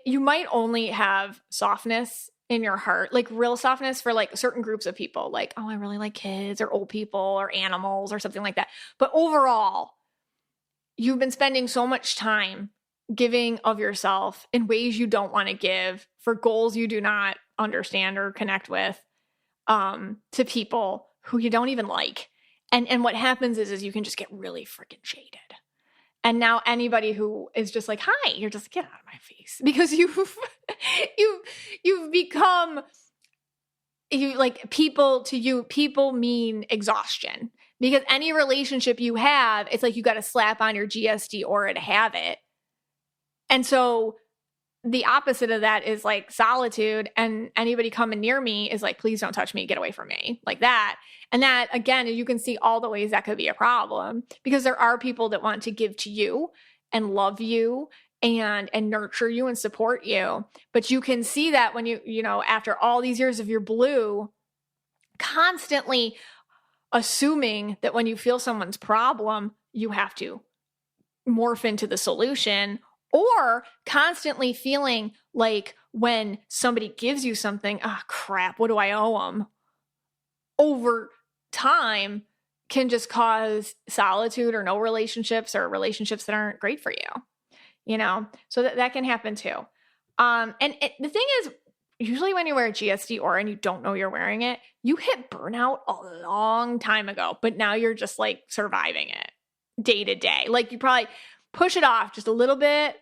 you might only have softness in your heart, like real softness for like certain groups of people, like, oh, I really like kids or old people or animals or something like that. But overall, you've been spending so much time giving of yourself in ways you don't want to give, for goals you do not understand or connect with, to people who you don't even like. And what happens is you can just get really freaking jaded. And now anybody who is just like, hi, you're just, get out of my face, because you've become, people mean exhaustion, because any relationship you have, it's like you got to slap on your GSD aura to have it. And so the opposite of that is like solitude, and anybody coming near me is like, please don't touch me, get away from me, like that. And that, again, you can see all the ways that could be a problem, because there are people that want to give to you and love you and nurture you and support you. But you can see that when you know, after all these years of your blue, constantly assuming that when you feel someone's problem, you have to morph into the solution, or constantly feeling like when somebody gives you something, crap, what do I owe them? Over time can just cause solitude or no relationships, or relationships that aren't great for you, you know? So that can happen too. The thing is, usually when you wear a GSD aura and you don't know you're wearing it, you hit burnout a long time ago, but now you're just like surviving it day to day. Like you probably push it off just a little bit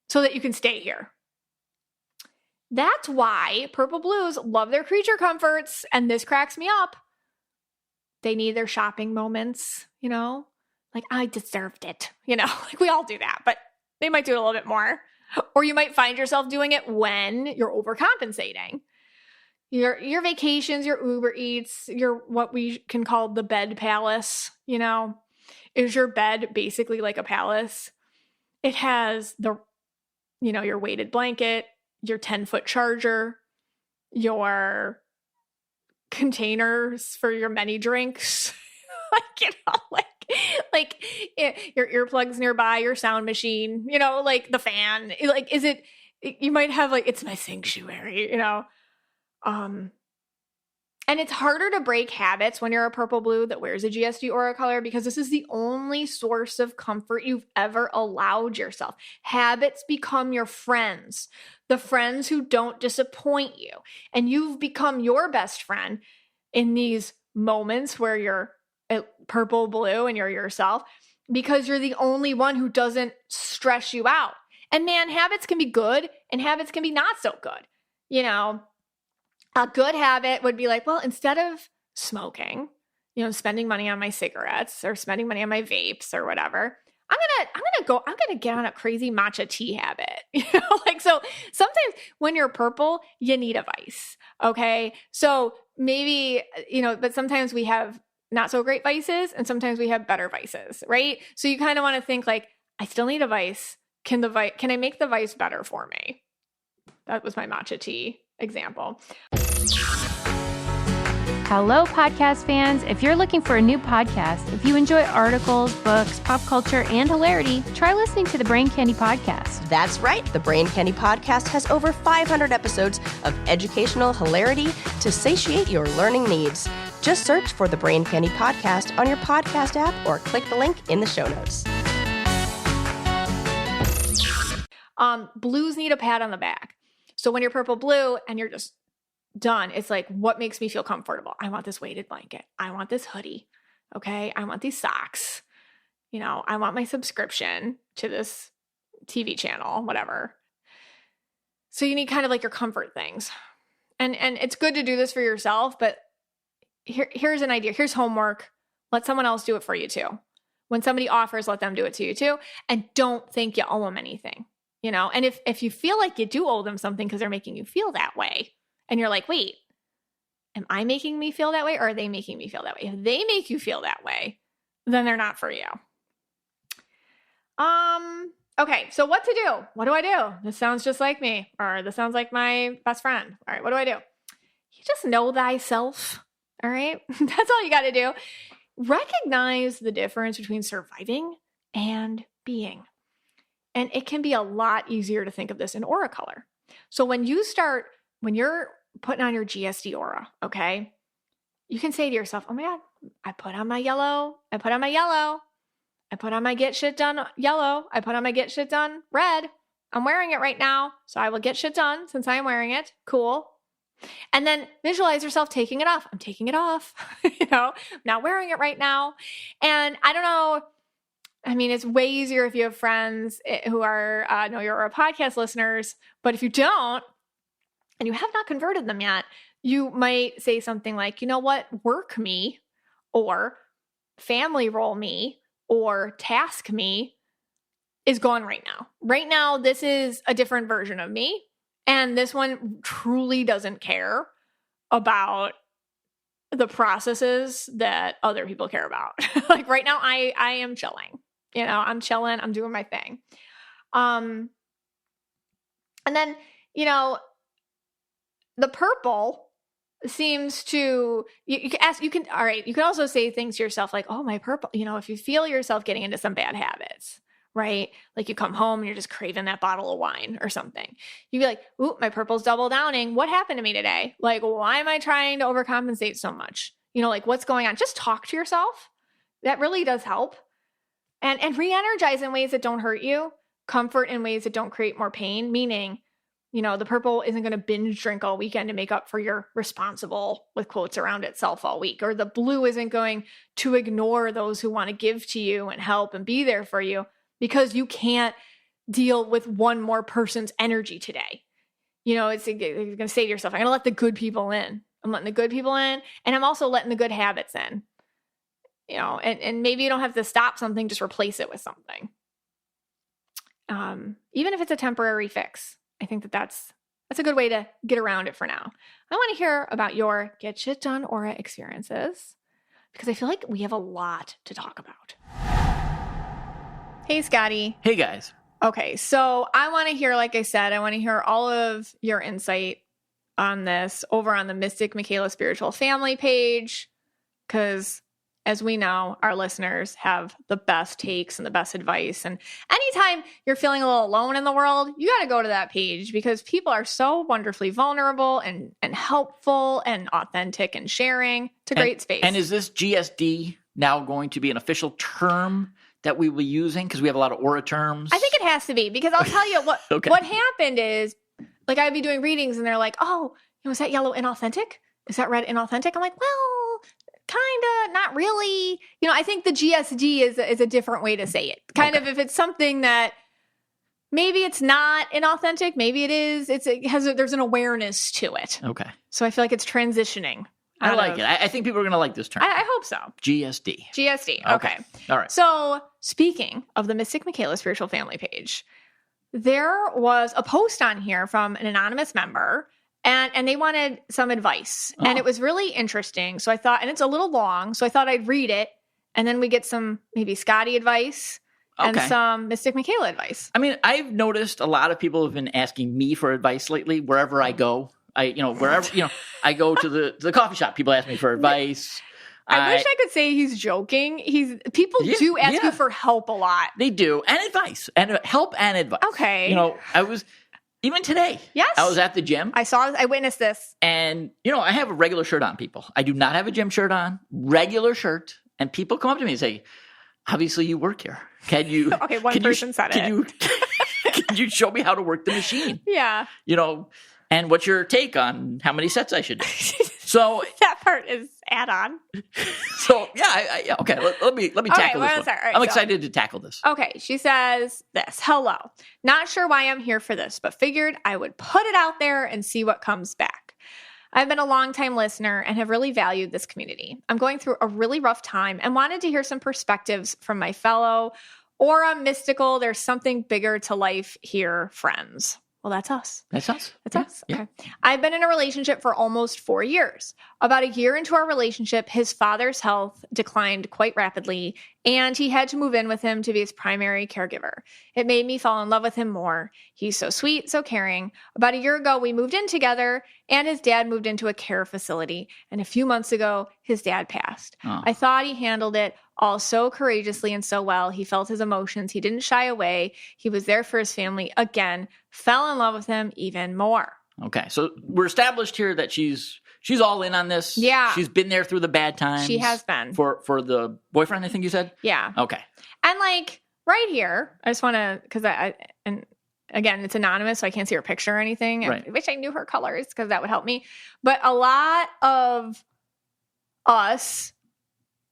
so that you can stay here. That's why purple blues love their creature comforts, and this cracks me up. They need their shopping moments, you know, like I deserved it, you know, like we all do that, but they might do it a little bit more. Or you might find yourself doing it when you're overcompensating. Your vacations, your Uber Eats, your what we can call the bed palace, you know, Is your bed basically like a palace? It has your weighted blanket, your 10-foot charger, your containers for your many drinks, your earplugs nearby, your sound machine, like the fan. Like, you might have like, it's my sanctuary, and it's harder to break habits when you're a purple blue that wears a GSD aura color, because this is the only source of comfort you've ever allowed yourself. Habits become your friends, the friends who don't disappoint you. And you've become your best friend in these moments where you're purple blue and you're yourself, because you're the only one who doesn't stress you out. And man, habits can be good and habits can be not so good. A good habit would be like, well, instead of smoking, spending money on my cigarettes or spending money on my vapes or whatever, I'm gonna get on a crazy matcha tea habit. So sometimes when you're purple, you need a vice. Okay. So maybe, but sometimes we have not so great vices and sometimes we have better vices, right? So you kind of want to think like, I still need a vice. Can I make the vice better for me? That was my matcha tea example. Hello, podcast fans. If you're looking for a new podcast, if you enjoy articles, books, pop culture, and hilarity, try listening to the Brain Candy Podcast. That's right. The Brain Candy Podcast has over 500 episodes of educational hilarity to satiate your learning needs. Just search for the Brain Candy Podcast on your podcast app or click the link in the show notes. Blues need a pat on the back. So when you're purple blue and you're just done, it's like, what makes me feel comfortable? I want this weighted blanket. I want this hoodie. Okay. I want these socks. I want my subscription to this TV channel, whatever. So you need kind of like your comfort things. And it's good to do this for yourself, but here's an idea. Here's homework. Let someone else do it for you too. When somebody offers, let them do it to you too. And don't think you owe them anything, and if you feel like you do owe them something because they're making you feel that way, and you're like, wait, am I making me feel that way or are they making me feel that way? If they make you feel that way, then they're not for you. Okay, so what to do? What do I do? This sounds just like me, or this sounds like my best friend. All right, what do I do? You just know thyself, all right? That's all you got to do. Recognize the difference between surviving and being. And it can be a lot easier to think of this in aura color. So when you're putting on your GSD aura, okay, you can say to yourself, oh my God, I put on my yellow. I put on my yellow. I put on my get shit done yellow. I put on my get shit done red. I'm wearing it right now, so I will get shit done since I am wearing it. Cool. And then visualize yourself taking it off. I'm taking it off. I'm not wearing it right now. And I don't know. I mean, it's way easier if you have friends who are Know Your Aura podcast listeners. But if you don't, and you have not converted them yet, you might say something like, you know what, work me, or family role me, or task me is gone right now. Right now, this is a different version of me. And this one truly doesn't care about the processes that other people care about. Like right now, I am chilling. I'm chilling. I'm doing my thing. And then, the purple seems to, you can also say things to yourself like, oh, my purple, if you feel yourself getting into some bad habits, right? Like you come home and you're just craving that bottle of wine or something. You'd be like, ooh, my purple's double downing. What happened to me today? Like, why am I trying to overcompensate so much? Like what's going on? Just talk to yourself. That really does help. And re-energize in ways that don't hurt you. Comfort in ways that don't create more pain, meaning, the purple isn't going to binge drink all weekend to make up for your responsible with quotes around itself all week. Or the blue isn't going to ignore those who want to give to you and help and be there for you because you can't deal with one more person's energy today. You're going to say to yourself, I'm going to let the good people in. I'm letting the good people in, and I'm also letting the good habits in. And maybe you don't have to stop something, just replace it with something. Even if it's a temporary fix. I think that's a good way to get around it for now. I want to hear about your Get Shit Done Aura experiences, because I feel like we have a lot to talk about. Hey, Scotty. Hey, guys. Okay, so I want to hear, like I said, I want to hear all of your insight on this over on the Mystic Michaela Spiritual Family page, because as we know, our listeners have the best takes and the best advice. And anytime you're feeling a little alone in the world, you got to go to that page because people are so wonderfully vulnerable and helpful and authentic and sharing. It's a great space. And is this GSD now going to be an official term that we will be using? Because we have a lot of aura terms. I think it has to be, because I'll tell you what what happened is, like, I'd be doing readings and they're like, oh, is that yellow inauthentic? Is that red inauthentic? I'm like, well, kind of, not really. I think the GSD is a different way to say it. Kind of if it's something that maybe it's not inauthentic, maybe it is. There's an awareness to it. Okay. So I feel like it's transitioning. I like it. I think people are going to like this term. I hope so. GSD. GSD. Okay. All right. So speaking of the Mystic Michaela Spiritual Family page, there was a post on here from an anonymous member, and they wanted some advice. Oh. And it was really interesting. So I thought, and it's a little long, so I thought I'd read it, and then we get some maybe Scotty advice and some Mystic Michaela advice. I mean, I've noticed a lot of people have been asking me for advice lately wherever I go. Wherever I go to the coffee shop, people ask me for advice. I wish I could say he's joking. People do ask you for help a lot. They do, and advice, and help and advice. Okay. I was even today. Yes, I was at the gym. I witnessed this, and I have a regular shirt on. People, I do not have a gym shirt on. Regular shirt, and people come up to me and say, "Obviously, you work here. Can you?" Okay, one person said it. Can you show me how to work the machine? Yeah. And what's your take on how many sets I should do? So that part is add-on. So yeah, okay. Let me tackle this one. Sorry, I'm excited to tackle this. Okay, she says this. Hello. Not sure why I'm here for this, but figured I would put it out there and see what comes back. I've been a longtime listener and have really valued this community. I'm going through a really rough time and wanted to hear some perspectives from my fellow aura mystical, there's something bigger to life here, friends. Well, that's us. That's us. That's us. Okay. Yeah. I've been in a relationship for almost 4 years. About a year into our relationship, his father's health declined quite rapidly, and he had to move in with him to be his primary caregiver. It made me fall in love with him more. He's so sweet, so caring. About a year ago, we moved in together, and his dad moved into a care facility. And a few months ago, his dad passed. Oh. I thought he handled it all so courageously and so well. He felt his emotions. He didn't shy away. He was there for his family again, fell in love with him even more. Okay. So we're established here that she's all in on this. Yeah. She's been there through the bad times. She has been. For the boyfriend, I think you said? Yeah. Okay. And right here, I just want to, because and again, it's anonymous, so I can't see her picture or anything. Right. I wish I knew her colors because that would help me. But a lot of us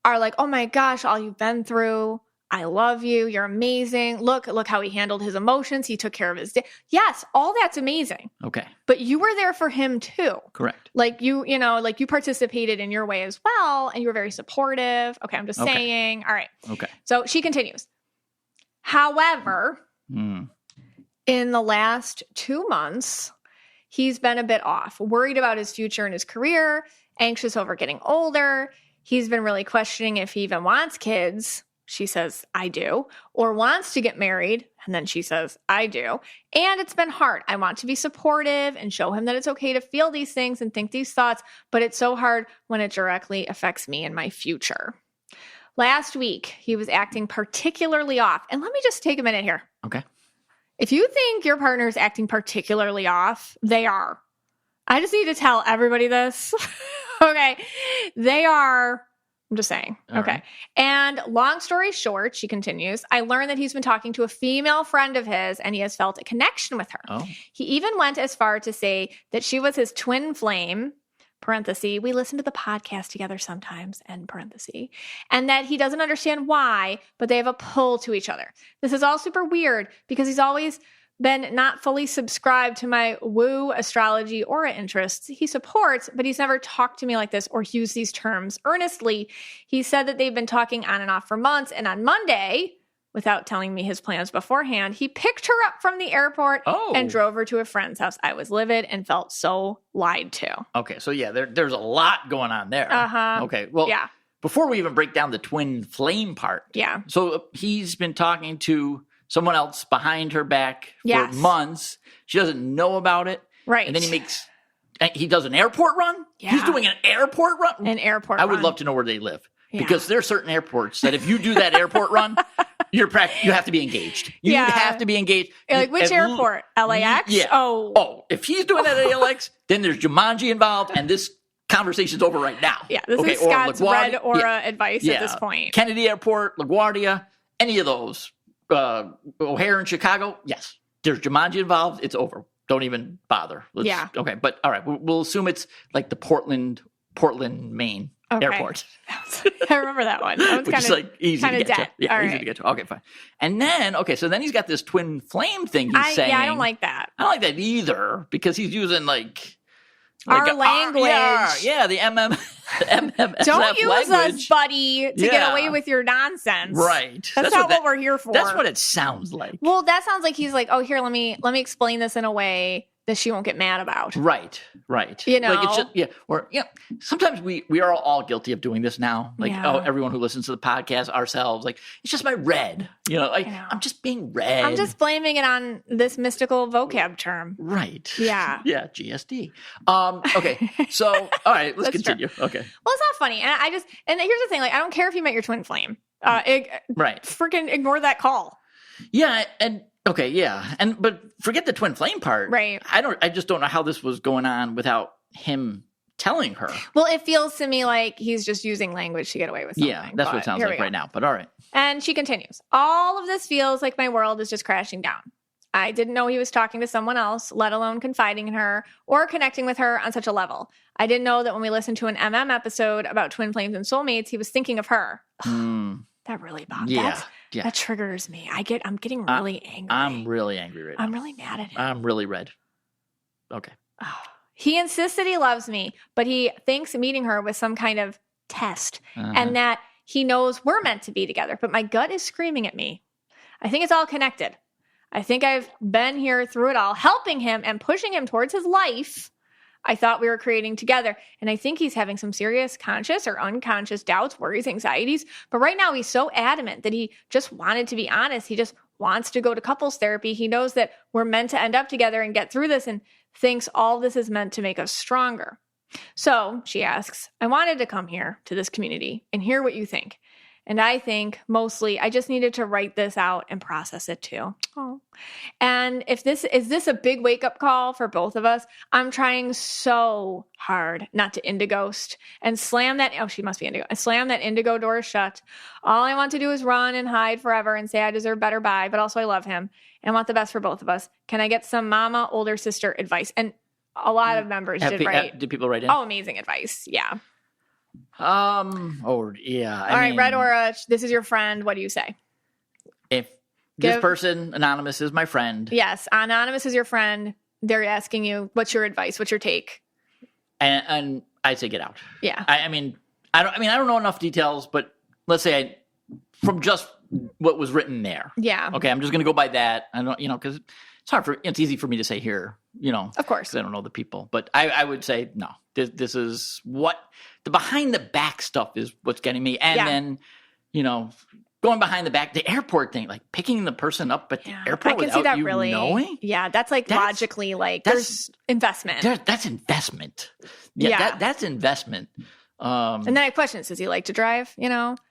are like, oh my gosh, all you've been through. I love you. You're amazing. Look how he handled his emotions. He took care of his day. Yes, all that's amazing. Okay. But you were there for him too. Correct. You participated in your way as well, and you were very supportive. Okay, I'm just saying. All right. Okay. So she continues. However, in the last 2 months, he's been a bit off, worried about his future and his career, anxious over getting older. He's been really questioning if he even wants kids. She says, I do. Or wants to get married. And then she says, I do. And it's been hard. I want to be supportive and show him that it's okay to feel these things and think these thoughts, but it's so hard when it directly affects me and my future. Last week, he was acting particularly off. And let me just take a minute here. Okay. If you think your partner is acting particularly off, they are. I just need to tell everybody this. Okay. They are. I'm just saying. All okay. Right. And long story short, she continues, I learned that he's been talking to a female friend of his and he has felt a connection with her. Oh. He even went as far to say that she was his twin flame, parenthesis, we listen to the podcast together sometimes, end parenthesis, and that he doesn't understand why, but they have a pull to each other. This is all super weird because he's always been not fully subscribed to my woo astrology aura interests. He supports, but he's never talked to me like this or used these terms earnestly. He said that they've been talking on and off for months. And on Monday, without telling me his plans beforehand, he picked her up from the airport and drove her to a friend's house. I was livid and felt so lied to. Okay. So yeah, there's a lot going on there. Uh-huh. Okay. Well, yeah. before we even break down the twin flame part. Yeah. So he's been talking to someone else behind her back for months. She doesn't know about it. Right. And then he does an airport run. Yeah. He's doing an airport run. I would love to know where they live because there are certain airports that if you do that airport run, you have to be engaged. You have to be engaged. Like which airport? LAX? Yeah. Oh, if he's doing that at LAX, then there's Jumanji involved, and this conversation's over right now. Yeah, this is Scott's red aura advice at this point. Kennedy Airport, LaGuardia, any of those. O'Hare in Chicago, yes. There's Jumanji involved. It's over. Don't even bother. Okay, but all right. We'll assume it's like the Portland, Maine airport. I remember that one. That Which is like easy to get dead. to. Yeah, easy to get to. Okay, fine. And then, so then he's got this twin flame thing he's saying. Yeah, I don't like that. I don't like that either because he's using like our language. The MMS Don't use language. us, buddy, to get away with your nonsense. Right. That's not what we're here for. That's what it sounds like. Well, that sounds like he's like, oh, here, let me explain this in a way that she won't get mad about. Right. You know? Like it's just, or sometimes we are all guilty of doing this now. Like, everyone who listens to the podcast, ourselves, like, it's just my red. I'm just being red. I'm just blaming it on this mystical vocab term. Right. Yeah. Yeah, GSD. Okay, so, all right, let's continue. True. Okay. Well, it's not funny. And here's the thing, like, I don't care if you met your twin flame. Right. Freaking ignore that call. Yeah, okay, yeah. But forget the twin flame part. Right. I just don't know how this was going on without him telling her. Well, it feels to me like he's just using language to get away with something. Yeah, that's what it sounds like right now. But all right. And she continues. All of this feels like my world is just crashing down. I didn't know he was talking to someone else, let alone confiding in her or connecting with her on such a level. I didn't know that when we listened to an episode about twin flames and soulmates, he was thinking of her. That really bothers me. Yeah. That triggers me. I'm getting really angry. I'm really angry right now. I'm really mad at him. I'm really red. Okay. He insists that he loves me, but he thinks meeting her was some kind of test and that he knows we're meant to be together. But my gut is screaming at me. I think it's all connected. I think I've been here through it all, helping him and pushing him towards his life I thought we were creating together. And I think he's having some serious conscious or unconscious doubts, worries, anxieties. But right now he's so adamant that he just wanted to be honest. He just wants to go to couples therapy. He knows that we're meant to end up together and get through this and thinks all this is meant to make us stronger. So she asks, I wanted to come here to this community and hear what you think. And I think mostly I just needed to write this out and process it too. Oh. And is this a big wake up call for both of us? I'm trying so hard not to indighost and slam that. Oh, she must be indigo. And slam that indigo door shut. All I want to do is run and hide forever and say I deserve better by, but also I love him and want the best for both of us. Can I get some mama, older sister advice? And a lot of members did write. Did people write in? Oh, amazing advice. Yeah. All right, Red Aura, this is your friend. What do you say? If this person, Anonymous, is my friend. Yes, Anonymous is your friend. They're asking you, what's your advice? What's your take? And I say get out. Yeah. I don't know enough details, but let's say from just what was written there. Yeah. Okay, I'm just going to go by that. I don't, because it's easy for me to say here, Of course. 'cause I don't know the people. But I would say, no, this is what the behind the back stuff is what's getting me. And then, going behind the back, the airport thing, like picking the person up at the airport without you knowing. Yeah, that's logically there's investment. That's investment. Yeah. That's investment. And then I have questions. Does he like to drive?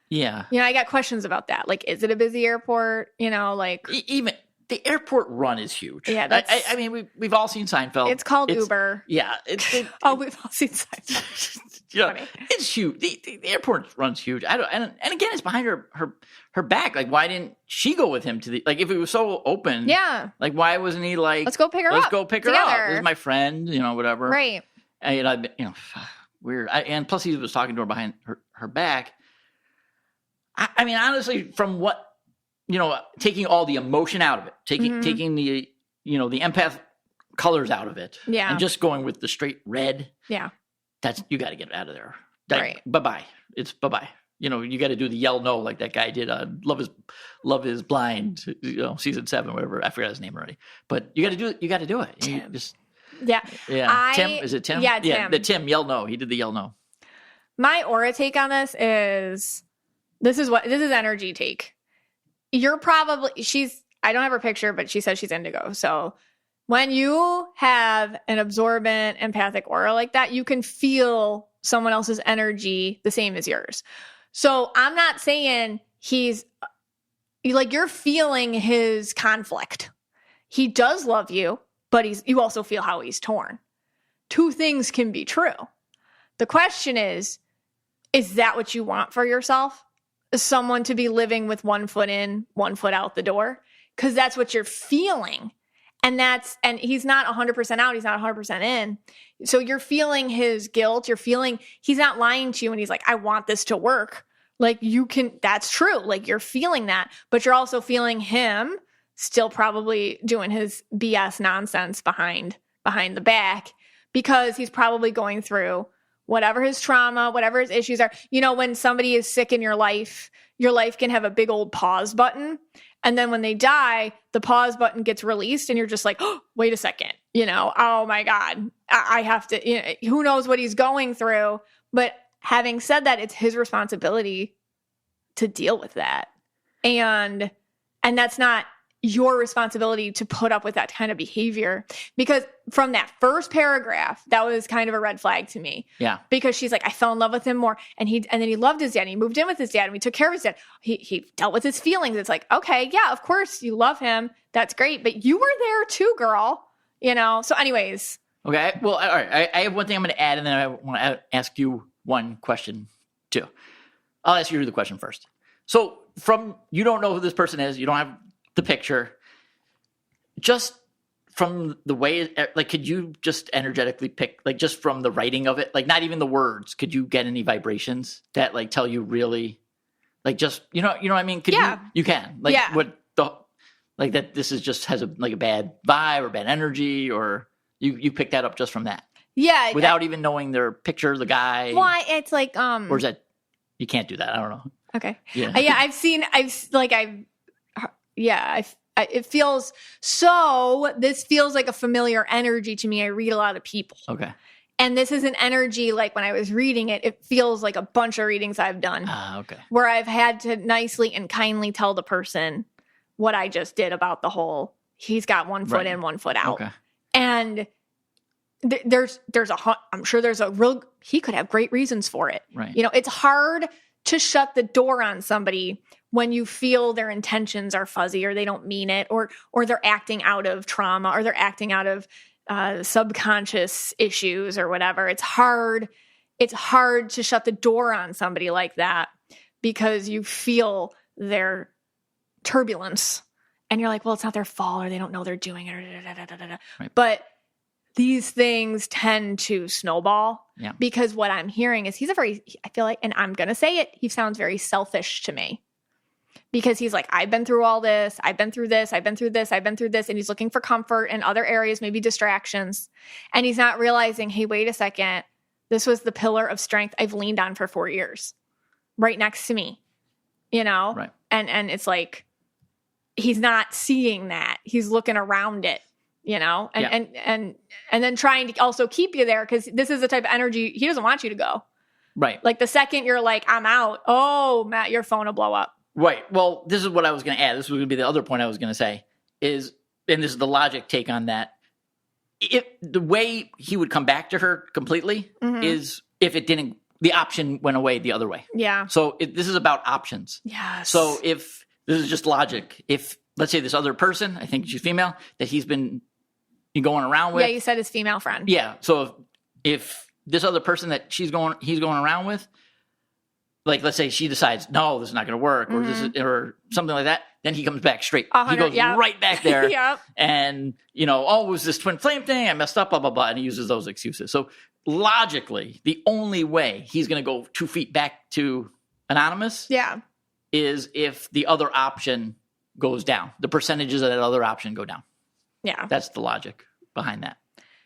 Yeah. I got questions about that. Like, is it a busy airport? Even the airport run is huge. Yeah, we've all seen Seinfeld. It's called Uber. Yeah. We've all seen Seinfeld. It's huge. The airport run's huge. And again, it's behind her back. Like, why didn't she go with him to the, like, if it was so open? Yeah. Like, why wasn't he like, let's go pick her up. Let's go pick her up. This is my friend, whatever. Right. And, weird. And plus he was talking to her behind her back. I mean, honestly, from what, taking all the emotion out of it, taking the, the empath colors out of it. Yeah. And just going with the straight red. Yeah. You got to get out of there. Right. Bye-bye. It's bye-bye. You got to do the yell no like that guy did. Love is Blind, season 7, whatever. I forgot his name already. But you got to do it. You got to do it. Yeah. Yeah. Tim, is it Tim? Yeah, Tim. The Tim, yell no. He did the yell no. My aura take on this is energy take. You're probably, I don't have her picture, but she says she's indigo. So when you have an absorbent, empathic aura like that, you can feel someone else's energy the same as yours. So I'm not saying you're feeling his conflict. He does love you, but you also feel how he's torn. Two things can be true. The question is that what you want for yourself? Someone to be living with 1 foot in, 1 foot out the door? Because that's what you're feeling. And he's not 100% out. He's not 100% in. So you're feeling his guilt. He's not lying to you. And he's like, I want this to work. Like that's true. Like you're feeling that, but you're also feeling him still probably doing his BS nonsense behind the back, because he's probably going through whatever his trauma, whatever his issues are. When somebody is sick in your life can have a big old pause button. And then when they die, the pause button gets released and you're just like, oh, wait a second, oh my God, I have to, who knows what he's going through. But having said that, it's his responsibility to deal with that. And that's not your responsibility to put up with that kind of behavior, because from that first paragraph, that was kind of a red flag to me. Yeah. Because she's like, I fell in love with him more. And then he loved his dad. And he moved in with his dad and we took care of his dad. He dealt with his feelings. It's like, okay, yeah, of course you love him. That's great. But you were there too, girl. So anyways. Okay. Well, all right. I have one thing I'm going to add, and then I want to ask you one question too. I'll ask you the question first. So you don't know who this person is. You don't have the picture. Just from the way, like, could you just energetically pick, like, just from the writing of it, like, not even the words, could you get any vibrations that, like, tell you really, like, just, you know what I mean? You can, like, what like that this is just has a bad vibe or bad energy, or you pick that up just from that. Yeah. Without even knowing their picture, the guy. Why? It's like, or is that, you can't do that. I don't know. Okay. Yeah. It feels this feels like a familiar energy to me. I read a lot of people. Okay. And this is an energy, like when I was reading it, it feels like a bunch of readings I've done. Okay. Where I've had to nicely and kindly tell the person what I just did about the whole, he's got 1 foot in, 1 foot out. Okay. And I'm sure he could have great reasons for it. Right. It's hard to shut the door on somebody when you feel their intentions are fuzzy or they don't mean it, or they're acting out of trauma, or they're acting out of subconscious issues or whatever. It's hard to shut the door on somebody like that because you feel their turbulence and you're like, well, it's not their fault, or they don't know they're doing it. Right. But these things tend to snowball because what I'm hearing is I feel like, and I'm going to say it, he sounds very selfish to me. Because he's like, I've been through all this. I've been through this. I've been through this. I've been through this. And he's looking for comfort in other areas, maybe distractions. And he's not realizing, hey, wait a second. This was the pillar of strength I've leaned on for 4 years. Right next to me. Right. And it's like, he's not seeing that. He's looking around it, and then trying to also keep you there, because this is the type of energy he doesn't want you to go. Right. Like the second you're like, I'm out. Oh, Matt, your phone will blow up. Right. Well, this is what I was going to add. This was going to be the other point I was going to say and this is the logic take on that. The way he would come back to her completely is if the option went away the other way. Yeah. So this is about options. Yes. So if this is just logic, if let's say this other person, I think she's female, that he's been going around with. Yeah, you said his female friend. Yeah. So if this other person that he's going around with, like, let's say she decides, no, this is not going to work, or this is, or something like that, then he comes back straight. He goes right back there. Yep. And, it was this twin flame thing. I messed up, blah, blah, blah. And he uses those excuses. So logically, the only way he's going to go 2 feet back to anonymous is if the other option goes down. The percentages of that other option go down. Yeah. That's the logic behind that.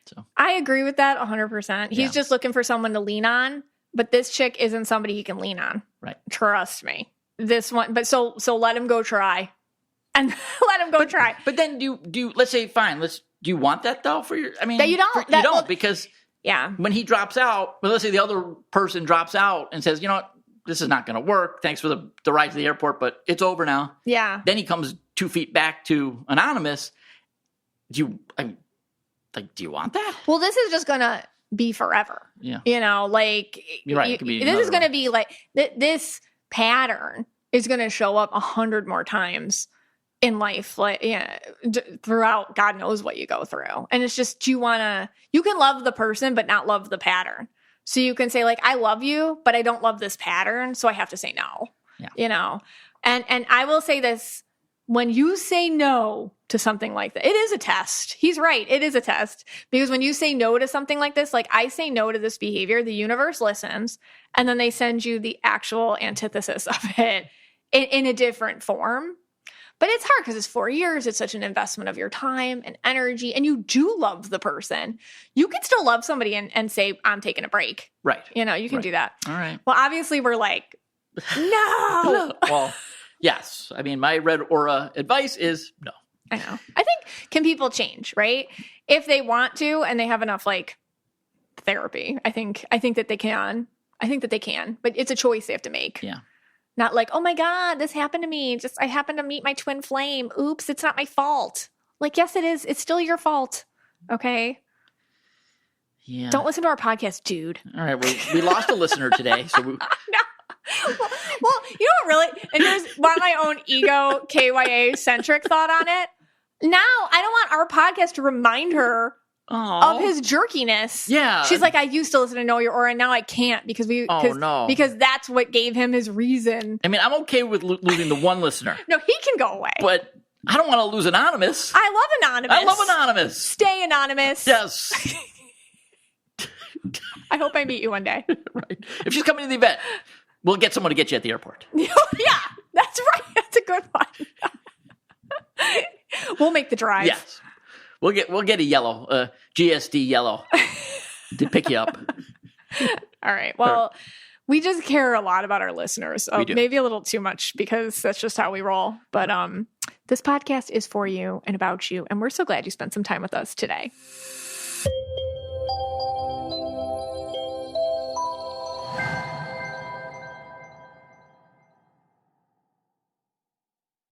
So I agree with that 100%. He's just looking for someone to lean on. But this chick isn't somebody he can lean on. Right. Trust me. This one, but so let him go try. And let him go try. But then do you let's say, fine, do you want that though for your, I mean, that you don't. Because Yeah. When he drops out, well, let's say the other person drops out and says, you know what, this is not going to work. Thanks for the ride to the airport, but it's over now. Yeah. Then he comes 2 feet back to anonymous. Do you want that? Well, this is just going to be forever. Yeah. You know, like, You're right. It could be this is another going to one. be like, this pattern is going to show up 100 more times in life, like, yeah, throughout God knows what you go through. And it's just, you can love the person, but not love the pattern. So you can say like, I love you, but I don't love this pattern. So I have to say no, you know? And I will say this, when you say no to something like that, it is a test. He's right. It is a test, because when you say no to something like this, like I say no to this behavior, the universe listens, and then they send you the actual antithesis of it in a different form. But it's hard because it's 4 years. It's such an investment of your time and energy, and you do love the person. You can still love somebody and say, I'm taking a break. Right. You know, you can do that. All right. Well, obviously we're like, no. Well, yes. I mean, my red aura advice is no. I know. I think, can people change, right? If they want to and they have enough like therapy, I think that they can. I think that they can, but it's a choice they have to make. Yeah. Not like, oh my God, this happened to me. Just, I happened to meet my twin flame. Oops, it's not my fault. Like, yes, it is. It's still your fault. Okay. Yeah. Don't listen to our podcast, dude. All right. We lost a listener today. So No. Well, you know what really, and here's my own ego KYA centric thought on it. Now I don't want our podcast to remind her of his jerkiness. Yeah. She's like, I used to listen to Know Your Aura, and now I can't because because that's what gave him his reason. I mean, I'm okay with losing the one listener. No, he can go away. But I don't want to lose Anonymous. I love Anonymous. I love Anonymous. Stay anonymous. Yes. I hope I meet you one day. Right. If she's coming to the event, we'll get someone to get you at the airport. Yeah, that's right. That's a good one. We'll make the drive. Yes. We'll get a yellow, GSD yellow to pick you up. All right. Well, we just care a lot about our listeners. We do. Maybe a little too much because that's just how we roll. But this podcast is for you and about you. And we're so glad you spent some time with us today.